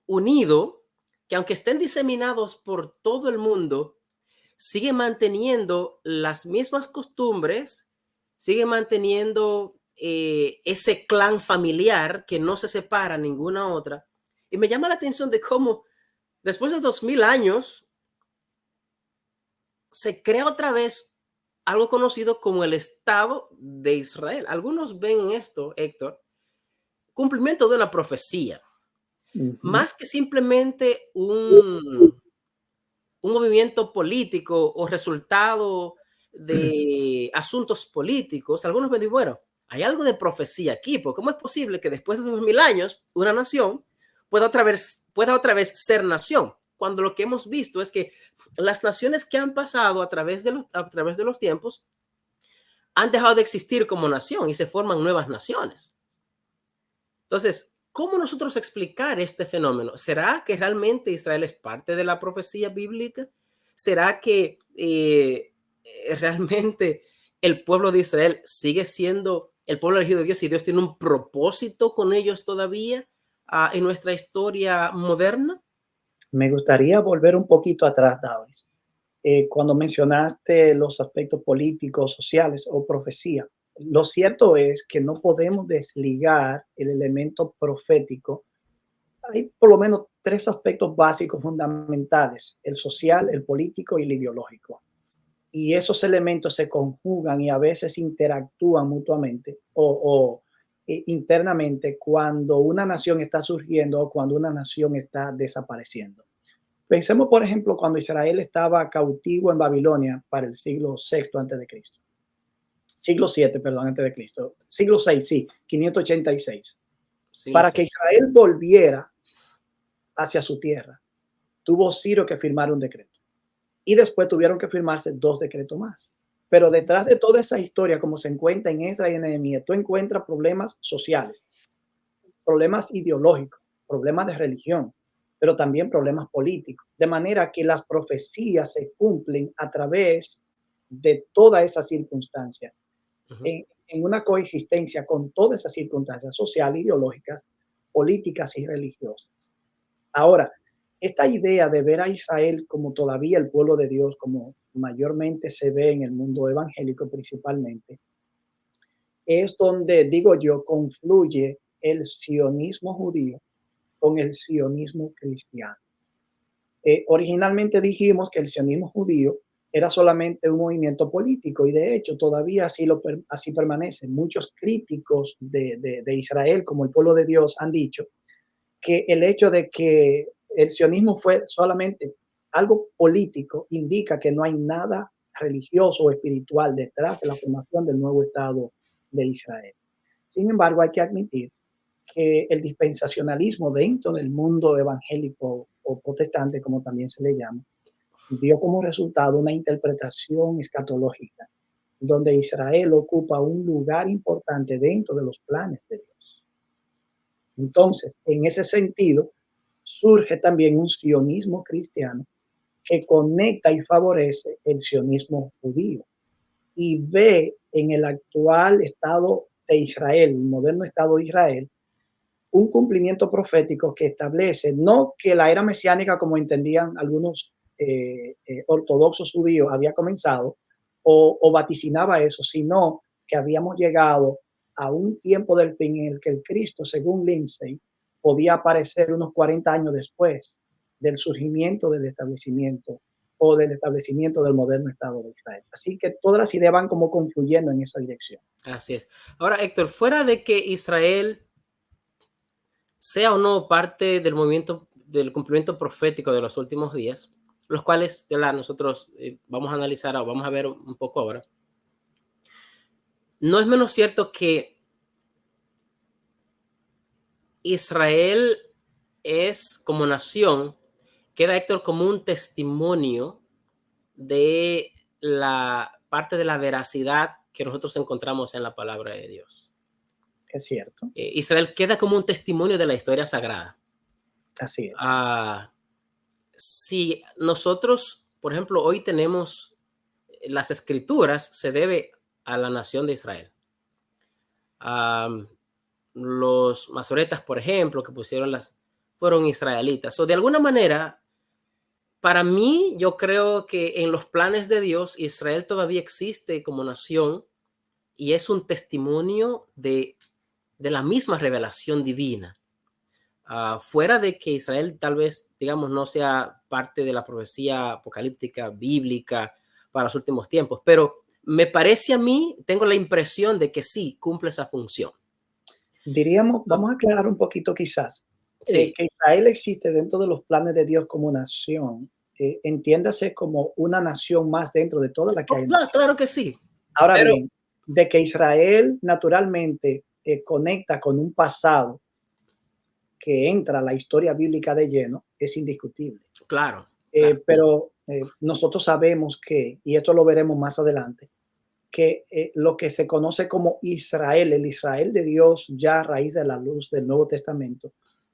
unido, que aunque estén diseminados por todo el mundo, sigue manteniendo las mismas costumbres, sigue manteniendo ese clan familiar que no se separa ninguna otra. Y me llama la atención de cómo después de 2000 años se crea otra vez algo conocido como el Estado de Israel. Algunos ven en esto, Héctor, cumplimiento de una profecía, más que simplemente un movimiento político o resultado de asuntos políticos. Algunos me dicen, bueno, hay algo de profecía aquí, porque ¿cómo es posible que después de 2000 años una nación pueda otra vez ser nación? Cuando lo que hemos visto es que las naciones que han pasado a través de los tiempos han dejado de existir como nación y se forman nuevas naciones. Entonces, ¿cómo nosotros explicar este fenómeno? ¿Será que realmente Israel es parte de la profecía bíblica? ¿Será que realmente el pueblo de Israel sigue siendo el pueblo elegido de Dios y Dios tiene un propósito con ellos todavía en nuestra historia moderna? Me gustaría volver un poquito atrás, David. Cuando mencionaste los aspectos políticos, sociales o profecía, lo cierto es que no podemos desligar el elemento profético. Hay por lo menos tres aspectos básicos fundamentales: el social, el político y el ideológico. Y esos elementos se conjugan y a veces interactúan mutuamente o internamente cuando una nación está surgiendo o cuando una nación está desapareciendo. Pensemos, por ejemplo, cuando Israel estaba cautivo en Babilonia para el siglo VI antes de Cristo. Siglo VII, perdón, antes de Cristo. Siglo VI, sí, 586. Sí, Para sí. que Israel volviera hacia su tierra, tuvo Ciro que firmar un decreto. Y después tuvieron que firmarse 2 decretos más. Pero detrás de toda esa historia, como se encuentra en Esdras y en Nehemías, tú encuentras problemas sociales, problemas ideológicos, problemas de religión, pero también problemas políticos. De manera que las profecías se cumplen a través de toda esa circunstancia, en una coexistencia con todas esas circunstancias sociales, ideológicas, políticas y religiosas. Ahora, esta idea de ver a Israel como todavía el pueblo de Dios, como mayormente se ve en el mundo evangélico principalmente, es donde, digo yo, confluye el sionismo judío con el sionismo cristiano. Originalmente dijimos que el sionismo judío era solamente un movimiento político y de hecho todavía así permanece. Muchos críticos de Israel como el pueblo de Dios han dicho que el hecho de que el sionismo fue solamente algo político indica que no hay nada religioso o espiritual detrás de la formación del nuevo Estado de Israel. Sin embargo, hay que admitir que el dispensacionalismo dentro del mundo evangélico o protestante, como también se le llama, dio como resultado una interpretación escatológica, donde Israel ocupa un lugar importante dentro de los planes de Dios. Entonces, en ese sentido, surge también un sionismo cristiano que conecta y favorece el sionismo judío y ve en el actual Estado de Israel, el moderno Estado de Israel, un cumplimiento profético que establece no que la era mesiánica, como entendían algunos ortodoxos judíos, había comenzado o vaticinaba eso, sino que habíamos llegado a un tiempo del fin en el que el Cristo, según Lindsay, podía aparecer unos 40 años después del surgimiento del establecimiento o del establecimiento del moderno Estado de Israel. Así que todas las ideas van como confluyendo en esa dirección. Así es. Ahora, Héctor, fuera de que Israel sea o no parte del movimiento del cumplimiento profético de los últimos días, los cuales nosotros vamos a analizar o vamos a ver un poco ahora, no es menos cierto que Israel es como nación, queda, Héctor, como un testimonio de la parte de la veracidad que nosotros encontramos en la palabra de Dios. Es cierto. Israel queda como un testimonio de la historia sagrada. Así es. Si nosotros, por ejemplo, hoy tenemos las escrituras, se debe a la nación de Israel. Los masoretas, por ejemplo, que pusieron fueron israelitas. De alguna manera, para mí, yo creo que en los planes de Dios, Israel todavía existe como nación y es un testimonio de la misma revelación divina. Fuera de que Israel tal vez, digamos, no sea parte de la profecía apocalíptica bíblica para los últimos tiempos, pero me parece a mí, tengo la impresión de que sí cumple esa función. Diríamos, vamos a aclarar un poquito quizás, Sí. que Israel existe dentro de los planes de Dios como nación, entiéndase como una nación más dentro de toda la que hay. Claro que sí. Ahora bien, de que Israel naturalmente conecta con un pasado que entra a la historia bíblica de lleno, es indiscutible. Claro. Pero nosotros sabemos que, y esto lo veremos más adelante, que lo que se conoce como Israel, el Israel de Dios ya a raíz de la luz del Nuevo Testamento,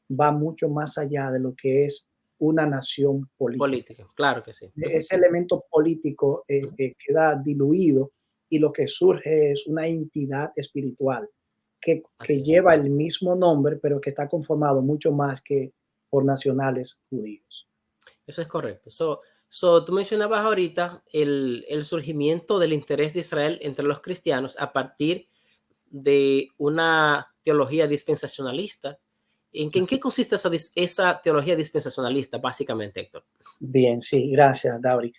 va mucho más allá de lo que es una nación política. Claro que sí. Ese elemento político queda diluido y lo que surge es una entidad espiritual que lleva el mismo nombre, pero que está conformado mucho más que por nacionales judíos. Eso es correcto. Tú mencionabas ahorita el surgimiento del interés de Israel entre los cristianos a partir de una teología dispensacionalista. ¿En qué consiste esa teología dispensacionalista, básicamente, Héctor? Bien, sí, gracias, Dauri.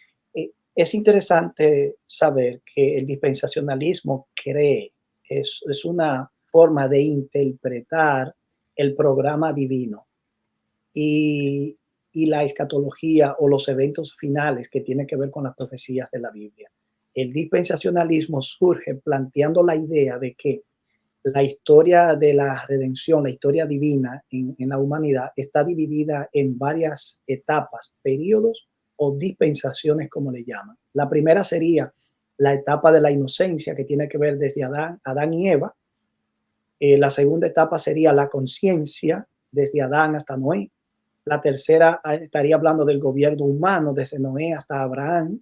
Es interesante saber que el dispensacionalismo es una forma de interpretar el programa divino y, y la escatología o los eventos finales que tienen que ver con las profecías de la Biblia. El dispensacionalismo surge planteando la idea de que la historia de la redención, la historia divina en la humanidad está dividida en varias etapas, periodos o dispensaciones, como le llaman. La primera sería la etapa de la inocencia, que tiene que ver desde Adán y Eva. La segunda etapa sería la conciencia, desde Adán hasta Noé. La tercera estaría hablando del gobierno humano, desde Noé hasta Abraham.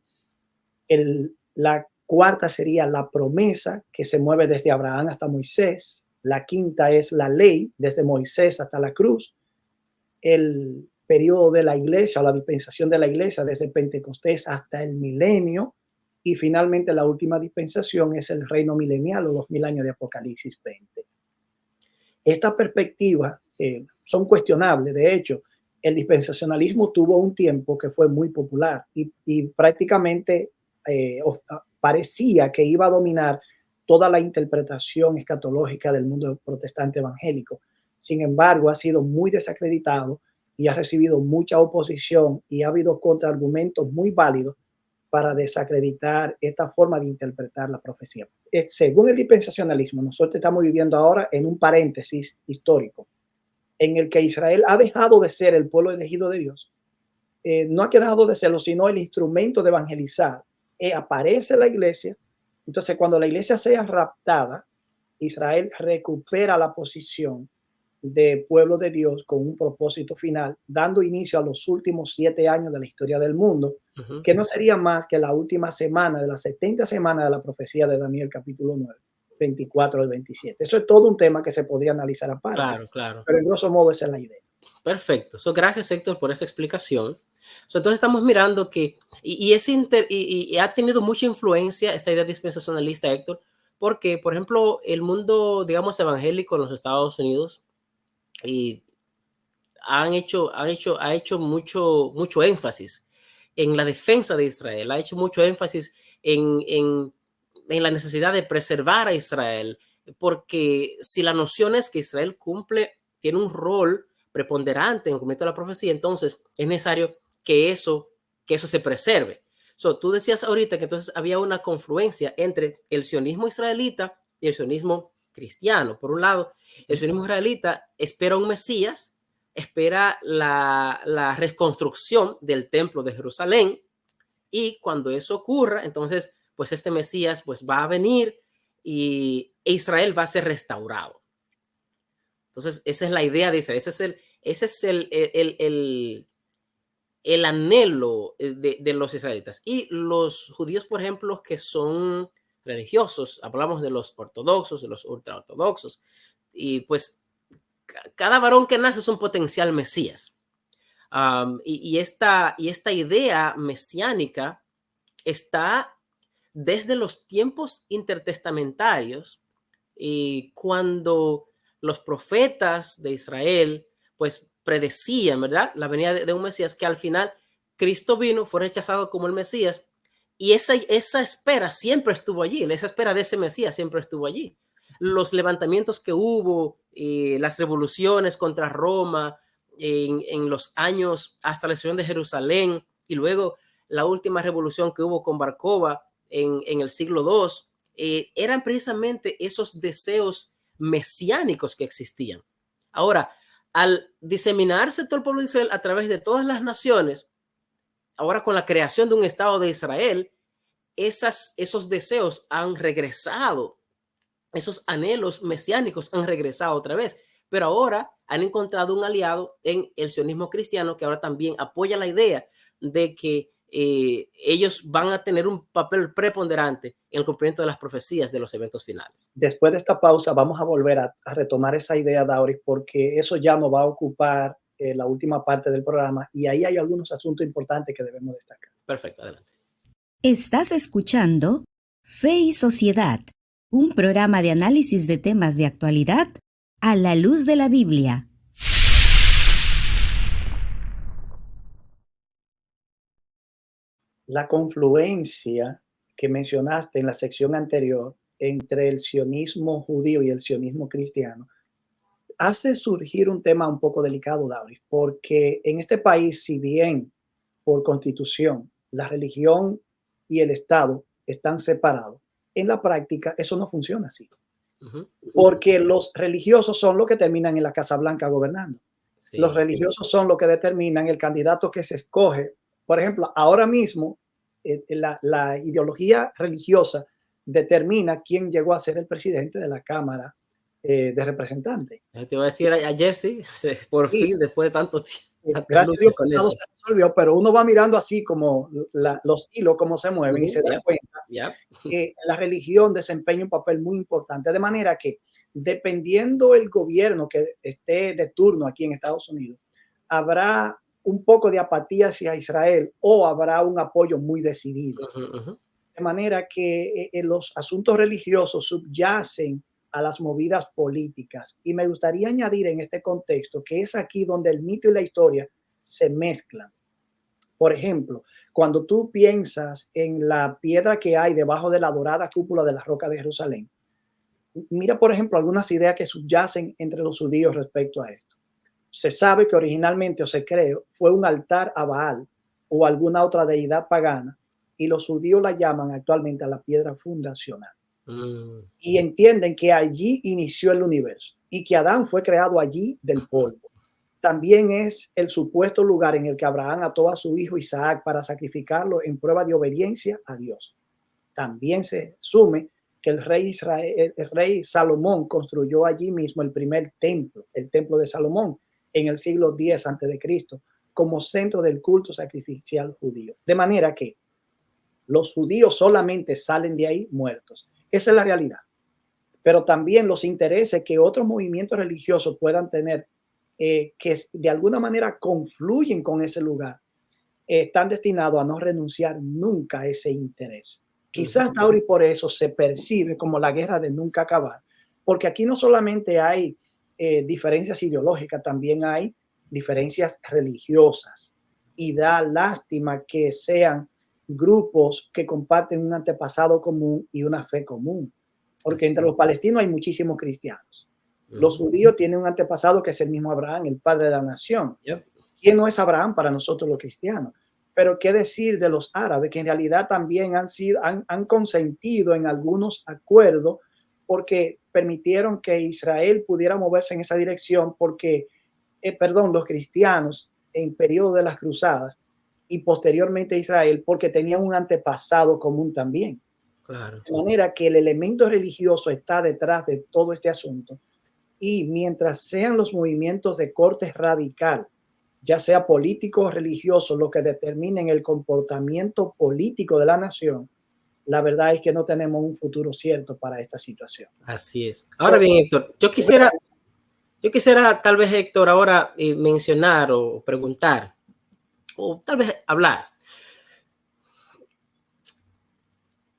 La cuarta sería la promesa, que se mueve desde Abraham hasta Moisés. La quinta es la ley, desde Moisés hasta la cruz. El periodo de la iglesia o la dispensación de la iglesia, desde Pentecostés hasta el milenio. Y finalmente la última dispensación es el reino milenial o los 1000 años de Apocalipsis 20. Estas perspectivas son cuestionables. De hecho, el dispensacionalismo tuvo un tiempo que fue muy popular y prácticamente parecía que iba a dominar toda la interpretación escatológica del mundo protestante evangélico. Sin embargo, ha sido muy desacreditado y ha recibido mucha oposición y ha habido contraargumentos muy válidos para desacreditar esta forma de interpretar la profecía. Según el dispensacionalismo, nosotros estamos viviendo ahora en un paréntesis histórico en el que Israel ha dejado de ser el pueblo elegido de Dios. No ha quedado de serlo, sino el instrumento de evangelizar. Aparece la iglesia. Entonces, cuando la iglesia sea raptada, Israel recupera la posición de pueblo de Dios con un propósito final, dando inicio a los últimos 7 años de la historia del mundo, que no sería más que la última semana de las 70 semanas de la profecía de Daniel capítulo 9, 24 al 27. Eso es todo un tema que se podría analizar aparte. Claro, claro. Pero en grosso modo esa es la idea. Perfecto. Gracias, Héctor, por esa explicación. Entonces estamos mirando que, y ha tenido mucha influencia esta idea dispensacionalista, Héctor, porque, por ejemplo, el mundo, digamos, evangélico en los Estados Unidos y ha hecho mucho énfasis en la defensa de Israel, ha hecho mucho énfasis en la necesidad de preservar a Israel, porque si la noción es que Israel tiene un rol preponderante en el cumplimiento de la profecía, entonces es necesario que eso se preserve. Tú decías ahorita que entonces había una confluencia entre el sionismo israelita y el sionismo cristiano. Por un lado, el sionismo israelita espera un Mesías, espera la reconstrucción del templo de Jerusalén, y cuando eso ocurra, entonces pues este Mesías pues va a venir y Israel va a ser restaurado. Entonces esa es la idea de Israel, ese es el anhelo de los israelitas. Y los judíos, por ejemplo, que son religiosos, hablamos de los ortodoxos, de los ultraortodoxos, y pues cada varón que nace es un potencial Mesías. Y esta idea mesiánica está desde los tiempos intertestamentarios, y cuando los profetas de Israel pues predecían, ¿verdad?, la venida de un Mesías, que al final Cristo vino, fue rechazado como el Mesías, y esa espera siempre estuvo allí, esa espera de ese Mesías siempre estuvo allí. Los levantamientos que hubo, las revoluciones contra Roma en los años hasta la destrucción de Jerusalén, y luego la última revolución que hubo con Bar Kokhba en el siglo II, eran precisamente esos deseos mesiánicos que existían. Ahora, al diseminarse todo el pueblo de Israel a través de todas las naciones, ahora con la creación de un Estado de Israel, esos deseos han regresado, esos anhelos mesiánicos han regresado otra vez, pero ahora han encontrado un aliado en el sionismo cristiano, que ahora también apoya la idea de que ellos van a tener un papel preponderante en el cumplimiento de las profecías de los eventos finales. Después de esta pausa vamos a volver a retomar esa idea, Dauris, porque eso ya nos va a ocupar la última parte del programa, y ahí hay algunos asuntos importantes que debemos destacar. Perfecto, adelante. Estás escuchando Fe y Sociedad, un programa de análisis de temas de actualidad a la luz de la Biblia. La confluencia que mencionaste en la sección anterior entre el sionismo judío y el sionismo cristiano, hace surgir un tema un poco delicado, David, porque en este país, si bien por constitución la religión y el Estado están separados, en la práctica eso no funciona así. Porque los religiosos son los que terminan en la Casa Blanca gobernando. Sí. Los religiosos son los que determinan el candidato que se escoge. Por ejemplo, ahora mismo la ideología religiosa determina quién llegó a ser el presidente de la Cámara de Representantes. Te iba a decir ayer, sí, por fin, después de tanto tiempo. Gracias a Dios que todo se resolvió, pero uno va mirando así como los hilos, cómo se mueven, y se da cuenta que la religión desempeña un papel muy importante. De manera que, dependiendo el gobierno que esté de turno aquí en Estados Unidos, habrá un poco de apatía hacia Israel o habrá un apoyo muy decidido. De manera que los asuntos religiosos subyacen a las movidas políticas. Y me gustaría añadir en este contexto que es aquí donde el mito y la historia se mezclan. Por ejemplo, cuando tú piensas en la piedra que hay debajo de la dorada cúpula de la Roca de Jerusalén, mira, por ejemplo, algunas ideas que subyacen entre los judíos respecto a esto. Se sabe que originalmente, o se cree, fue un altar a Baal o alguna otra deidad pagana, y los judíos la llaman actualmente a la piedra fundacional. Y entienden que allí inició el universo y que Adán fue creado allí del polvo. También es el supuesto lugar en el que Abraham ató a su hijo Isaac para sacrificarlo en prueba de obediencia a Dios. También se asume que el rey Salomón construyó allí mismo el primer templo, el templo de Salomón, en el siglo X a.C., como centro del culto sacrificial judío. De manera que los judíos solamente salen de ahí muertos. Esa es la realidad. Pero también los intereses que otros movimientos religiosos puedan tener, que de alguna manera confluyen con ese lugar, están destinados a no renunciar nunca a ese interés. Quizás ahora y por eso se percibe como la guerra de nunca acabar, porque aquí no solamente hay diferencias ideológicas, también hay diferencias religiosas, y da lástima que sean grupos que comparten un antepasado común y una fe común, porque entre los palestinos hay muchísimos cristianos. Los judíos tienen un antepasado que es el mismo Abraham, el padre de la nación. ¿Quién no es Abraham para nosotros los cristianos? Pero qué decir de los árabes, que en realidad también han consentido en algunos acuerdos porque permitieron que Israel pudiera moverse en esa dirección, porque, los cristianos en periodo de las cruzadas y posteriormente Israel, porque tenían un antepasado común también. Claro. De manera que el elemento religioso está detrás de todo este asunto, y mientras sean los movimientos de corte radical, ya sea político o religioso, lo que determinen el comportamiento político de la nación, la verdad es que no tenemos un futuro cierto para esta situación. Así es. Ahora bien, Héctor, yo quisiera tal vez, Héctor, ahora mencionar o preguntar, o tal vez hablar.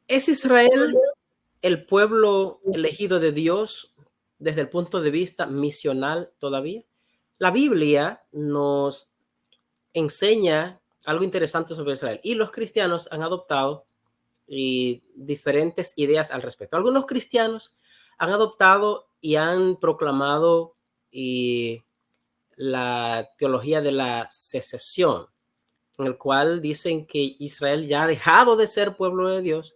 ¿Es Israel el pueblo elegido de Dios desde el punto de vista misional todavía? La Biblia nos enseña algo interesante sobre Israel, y los cristianos han adoptado diferentes ideas al respecto. Algunos cristianos han adoptado y han proclamado la teología de la secesión, en el cual dicen que Israel ya ha dejado de ser pueblo de Dios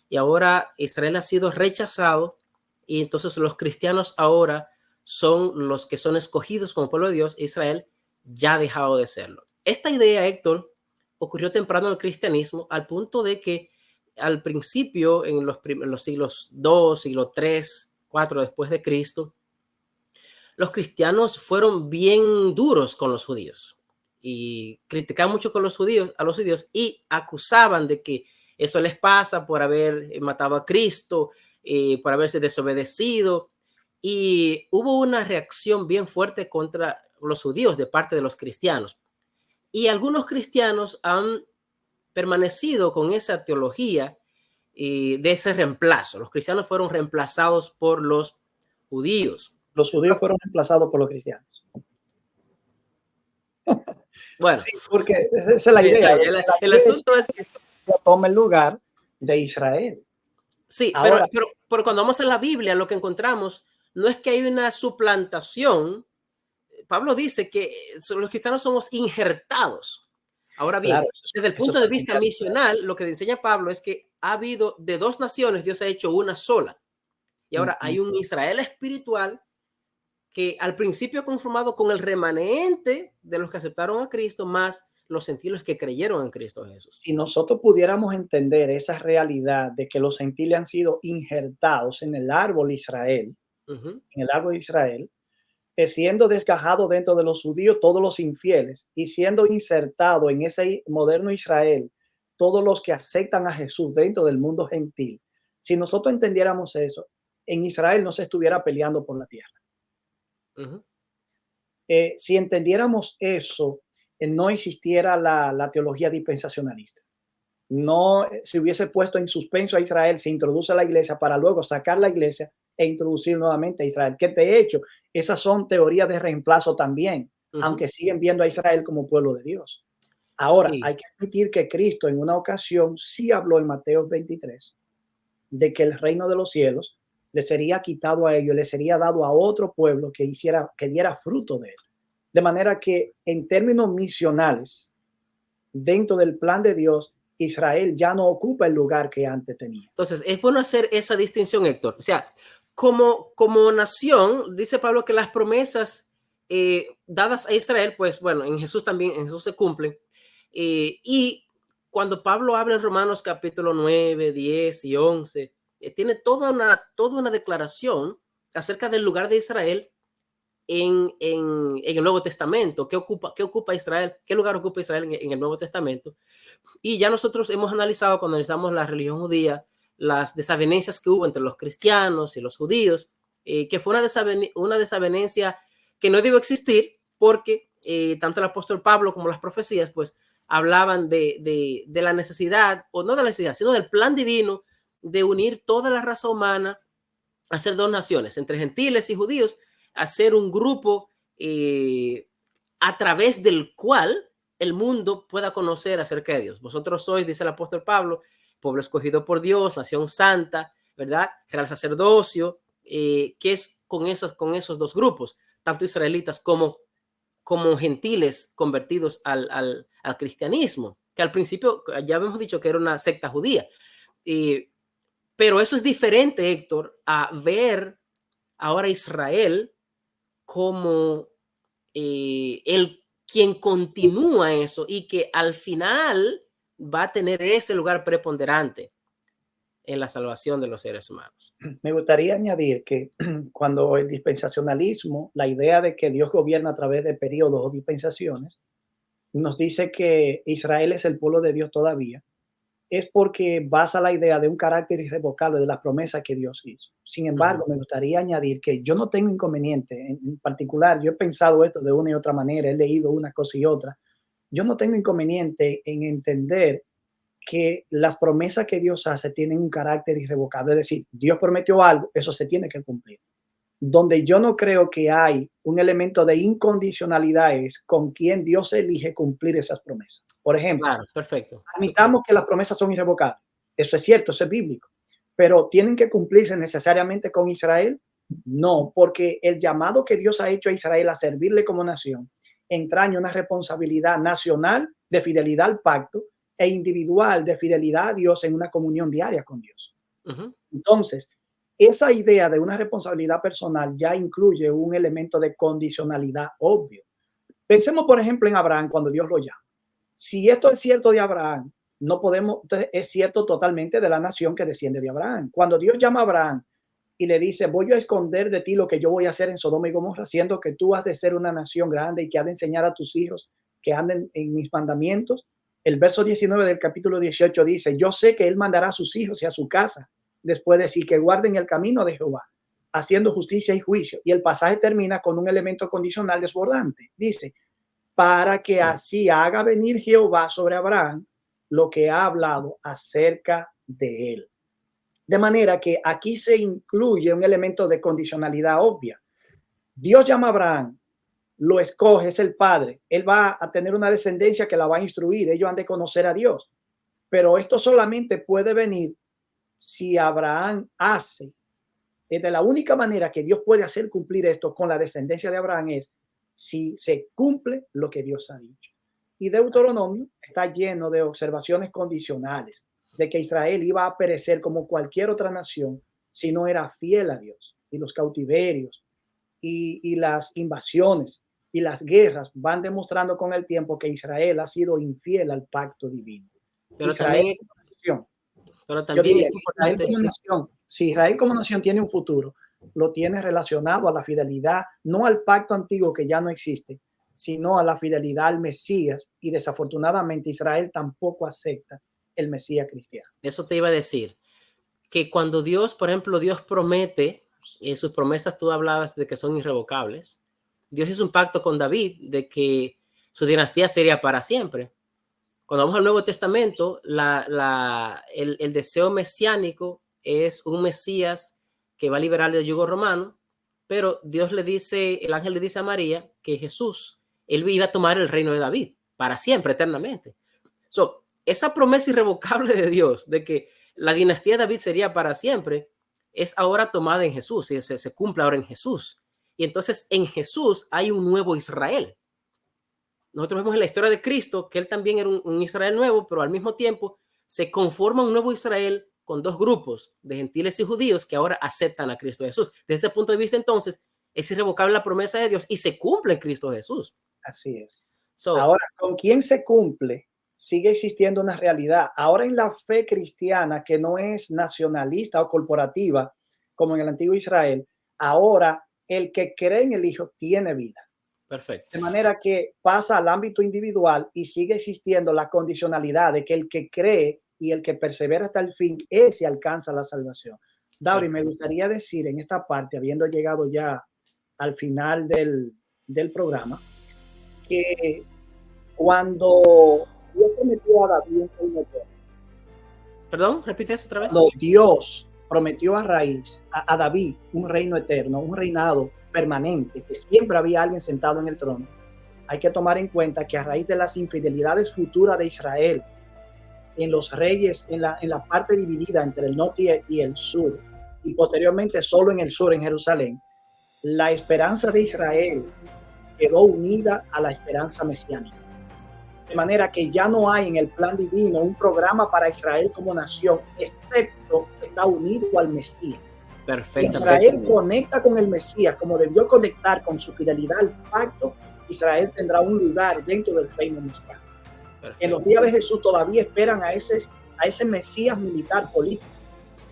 y ahora Israel ha sido rechazado, y entonces los cristianos ahora son los que son escogidos como pueblo de Dios. Israel ya ha dejado de serlo. Esta idea, Héctor, ocurrió temprano en el cristianismo, al punto de que al principio, en los siglos II, siglo III, IV después de Cristo, los cristianos fueron bien duros con los judíos y criticaban mucho a los judíos y acusaban de que eso les pasa por haber matado a Cristo, por haberse desobedecido, y hubo una reacción bien fuerte contra los judíos de parte de los cristianos, y algunos cristianos han permanecido con esa teología de ese reemplazo. Los cristianos fueron reemplazados por los judíos. Los judíos fueron reemplazados por los cristianos. Bueno, sí, porque esa es la idea. El asunto es que toma el lugar de Israel. Sí, Ahora, pero cuando vamos a la Biblia, lo que encontramos no es que hay una suplantación. Pablo dice que los cristianos somos injertados. Ahora bien, claro, desde el eso punto de también vista misional, lo que enseña Pablo es que ha habido de dos naciones, Dios ha hecho una sola. Y ahora hay un Israel espiritual que al principio conformado con el remanente de los que aceptaron a Cristo, más los gentiles que creyeron en Cristo Jesús. si nosotros pudiéramos entender esa realidad de que los gentiles han sido injertados en el árbol Israel, Ujú. en el árbol de Israel, siendo desgajado dentro de los judíos todos los infieles y siendo insertado en ese moderno Israel todos los que aceptan a Jesús dentro del mundo gentil. Si nosotros entendiéramos eso, en Israel no se estuviera peleando por la tierra. Ujú. Si entendiéramos eso, no existiera la teología dispensacionalista. No se hubiese puesto en suspenso a Israel, se introduce a la iglesia para luego sacar la iglesia e introducir nuevamente a Israel. Que de hecho, esas son teorías de reemplazo también, Ujú. aunque siguen viendo a Israel como pueblo de Dios. Ahora, Sí. hay que admitir que Cristo en una ocasión sí habló en Mateo 23 de que el reino de los cielos le sería quitado a ellos, le sería dado a otro pueblo que diera fruto de él. De manera que en términos misionales, dentro del plan de Dios, Israel ya no ocupa el lugar que antes tenía. Entonces, es bueno hacer esa distinción, Héctor. O sea, como nación, dice Pablo que las promesas dadas a Israel, pues bueno, en Jesús también, en Jesús se cumplen. Y cuando Pablo habla en Romanos capítulo 9, 10 y 11, tiene toda una declaración acerca del lugar de Israel en el Nuevo Testamento. ¿Qué ocupa Israel? ¿Qué lugar ocupa Israel en el Nuevo Testamento? Y ya nosotros hemos analizado, cuando analizamos la religión judía, las desavenencias que hubo entre los cristianos y los judíos, que fue una desavenencia que no debió existir porque tanto el apóstol Pablo como las profecías pues hablaban de la necesidad, o no de la necesidad, sino del plan divino de unir toda la raza humana, a hacer dos naciones, entre gentiles y judíos, hacer un grupo a través del cual el mundo pueda conocer acerca de Dios. Vosotros sois, dice el apóstol Pablo, pueblo escogido por Dios, nación santa, ¿verdad? Real sacerdocio, que es con esos dos grupos, tanto israelitas como gentiles convertidos al cristianismo, que al principio ya hemos dicho que era una secta judía. Pero eso es diferente, Héctor, a ver ahora Israel como el quien continúa eso y que al final va a tener ese lugar preponderante en la salvación de los seres humanos. Me gustaría añadir que cuando el dispensacionalismo, la idea de que Dios gobierna a través de periodos o dispensaciones, nos dice que Israel es el pueblo de Dios todavía, es porque basa la idea de un carácter irrevocable de las promesas que Dios hizo. Sin embargo, me gustaría añadir que yo no tengo inconveniente, en particular, yo he pensado esto de una y otra manera, he leído una cosa y otra, yo no tengo inconveniente en entender que las promesas que Dios hace tienen un carácter irrevocable, es decir, Dios prometió algo, eso se tiene que cumplir. Donde yo no creo que hay un elemento de incondicionalidad es con quien Dios elige cumplir esas promesas. Por ejemplo, Claro, perfecto. admitamos que las promesas son irrevocables. Eso es cierto, eso es bíblico. Pero ¿tienen que cumplirse necesariamente con Israel? No, porque el llamado que Dios ha hecho a Israel a servirle como nación entraña una responsabilidad nacional de fidelidad al pacto e individual de fidelidad a Dios en una comunión diaria con Dios. Entonces, esa idea de una responsabilidad personal ya incluye un elemento de condicionalidad obvio. Pensemos, por ejemplo, en Abraham cuando Dios lo llama. Si esto es cierto de Abraham, no podemos, entonces es cierto totalmente de la nación que desciende de Abraham. Cuando Dios llama a Abraham y le dice, voy a esconder de ti lo que yo voy a hacer en Sodoma y Gomorra, siendo que tú has de ser una nación grande y que has de enseñar a tus hijos que anden en mis mandamientos. El verso 19 del capítulo 18 dice, yo sé que él mandará a sus hijos y a su casa, después de decir que guarden el camino de Jehová, haciendo justicia y juicio. Y el pasaje termina con un elemento condicional desbordante. Dice, para que así haga venir Jehová sobre Abraham lo que ha hablado acerca de él. De manera que aquí se incluye un elemento de condicionalidad obvia. Dios llama a Abraham, lo escoge, es el padre. Él va a tener una descendencia que la va a instruir. Ellos han de conocer a Dios. Pero esto solamente puede venir si Abraham hace, de la única manera que Dios puede hacer cumplir esto con la descendencia de Abraham es si se cumple lo que Dios ha dicho. Y Deuteronomio está lleno de observaciones condicionales de que Israel iba a perecer como cualquier otra nación si no era fiel a Dios. Y los cautiverios y las invasiones y las guerras van demostrando con el tiempo que Israel ha sido infiel al pacto divino. Pero Israel también es importante. Si Israel como nación tiene un futuro, lo tiene relacionado a la fidelidad, no al pacto antiguo que ya no existe, sino a la fidelidad al Mesías. Y desafortunadamente Israel tampoco acepta el Mesías cristiano. Eso te iba a decir, que cuando Dios, por ejemplo, Dios promete, en sus promesas tú hablabas de que son irrevocables. Dios hizo un pacto con David de que su dinastía sería para siempre. Cuando vamos al Nuevo Testamento, el deseo mesiánico es un Mesías que va a liberar del yugo romano, pero Dios le dice, el ángel le dice a María que Jesús, él iba a tomar el reino de David para siempre, eternamente. Esa promesa irrevocable de Dios de que la dinastía de David sería para siempre es ahora tomada en Jesús y se cumple ahora en Jesús. Y entonces en Jesús hay un nuevo Israel. Nosotros vemos en la historia de Cristo que él también era un Israel nuevo, pero al mismo tiempo se conforma un nuevo Israel con dos grupos de gentiles y judíos que ahora aceptan a Cristo Jesús. Desde ese punto de vista, entonces, es irrevocable la promesa de Dios y se cumple en Cristo Jesús. Así es. Ahora, ¿con quién se cumple? Sigue existiendo una realidad. Ahora en la fe cristiana, que no es nacionalista o corporativa, como en el antiguo Israel, ahora el que cree en el Hijo tiene vida. Perfecto. De manera que pasa al ámbito individual y sigue existiendo la condicionalidad de que el que cree y el que persevera hasta el fin, ese alcanza la salvación. David, me gustaría decir en esta parte, habiendo llegado ya al final del programa, que cuando Dios prometió a David un reino eterno. Perdón, repite eso otra vez. Cuando Dios prometió a David un reino eterno, un reinado permanente, que siempre había alguien sentado en el trono, hay que tomar en cuenta que a raíz de las infidelidades futuras de Israel, en los reyes, en la parte dividida entre el norte y el sur, y posteriormente solo en el sur, en Jerusalén, la esperanza de Israel quedó unida a la esperanza mesiánica. De manera que ya no hay en el plan divino un programa para Israel como nación, excepto que está unido al Mesías. Perfecto. Israel conecta con el Mesías como debió conectar con su fidelidad al pacto. Israel tendrá un lugar dentro del reino mesiánico. En los días de Jesús todavía esperan a ese Mesías militar político,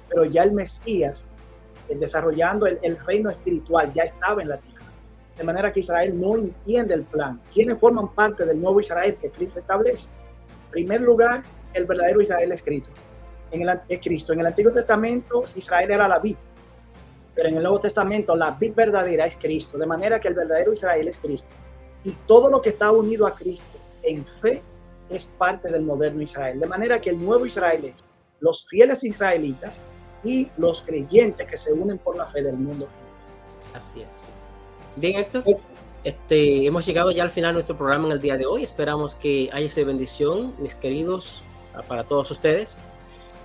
pero ya el Mesías, desarrollando el reino espiritual, ya estaba en la tierra. De manera que Israel no entiende el plan. ¿Quiénes forman parte del nuevo Israel que Cristo establece? En primer lugar, el verdadero Israel es Cristo. En el Antiguo Testamento, Israel era la vid, pero en el Nuevo Testamento, la vid verdadera es Cristo. De manera que el verdadero Israel es Cristo. Y todo lo que está unido a Cristo en fe es parte del moderno Israel. De manera que el nuevo Israel es los fieles israelitas y los creyentes que se unen por la fe del mundo. Así es. Bien, Héctor, hemos llegado ya al final de nuestro programa en el día de hoy. Esperamos que haya sido de bendición, mis queridos, para todos ustedes.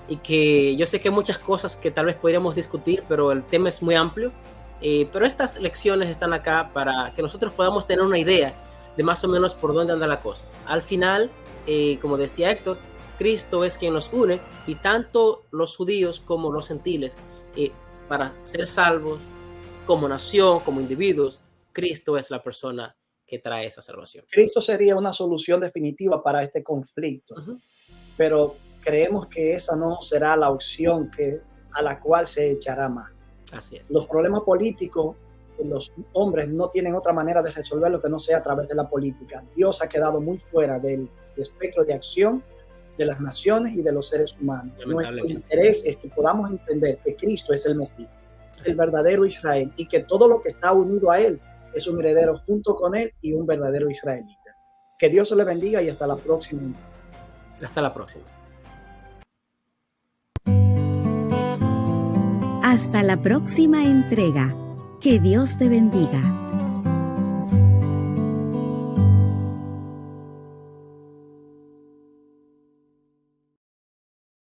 Y que yo sé que hay muchas cosas que tal vez podríamos discutir, pero el tema es muy amplio. Pero estas lecciones están acá para que nosotros podamos tener una idea de más o menos por dónde anda la cosa. Al final, como decía Héctor, Cristo es quien nos une, y tanto los judíos como los gentiles, para ser salvos como nación, como individuos, Cristo es la persona que trae esa salvación. Cristo sería una solución definitiva para este conflicto, pero creemos que esa no será la opción a la cual se echará más. Así es. Los problemas políticos, los hombres no tienen otra manera de resolverlo que no sea a través de la política. Dios ha quedado muy fuera del espectro de acción de las naciones y de los seres humanos. Nuestro interés es que podamos entender que Cristo es el Mesías, el verdadero Israel, y que todo lo que está unido a él es un heredero junto con él y un verdadero israelita. Que Dios se le bendiga y hasta la próxima. Hasta la próxima. Hasta la próxima entrega. Que Dios te bendiga.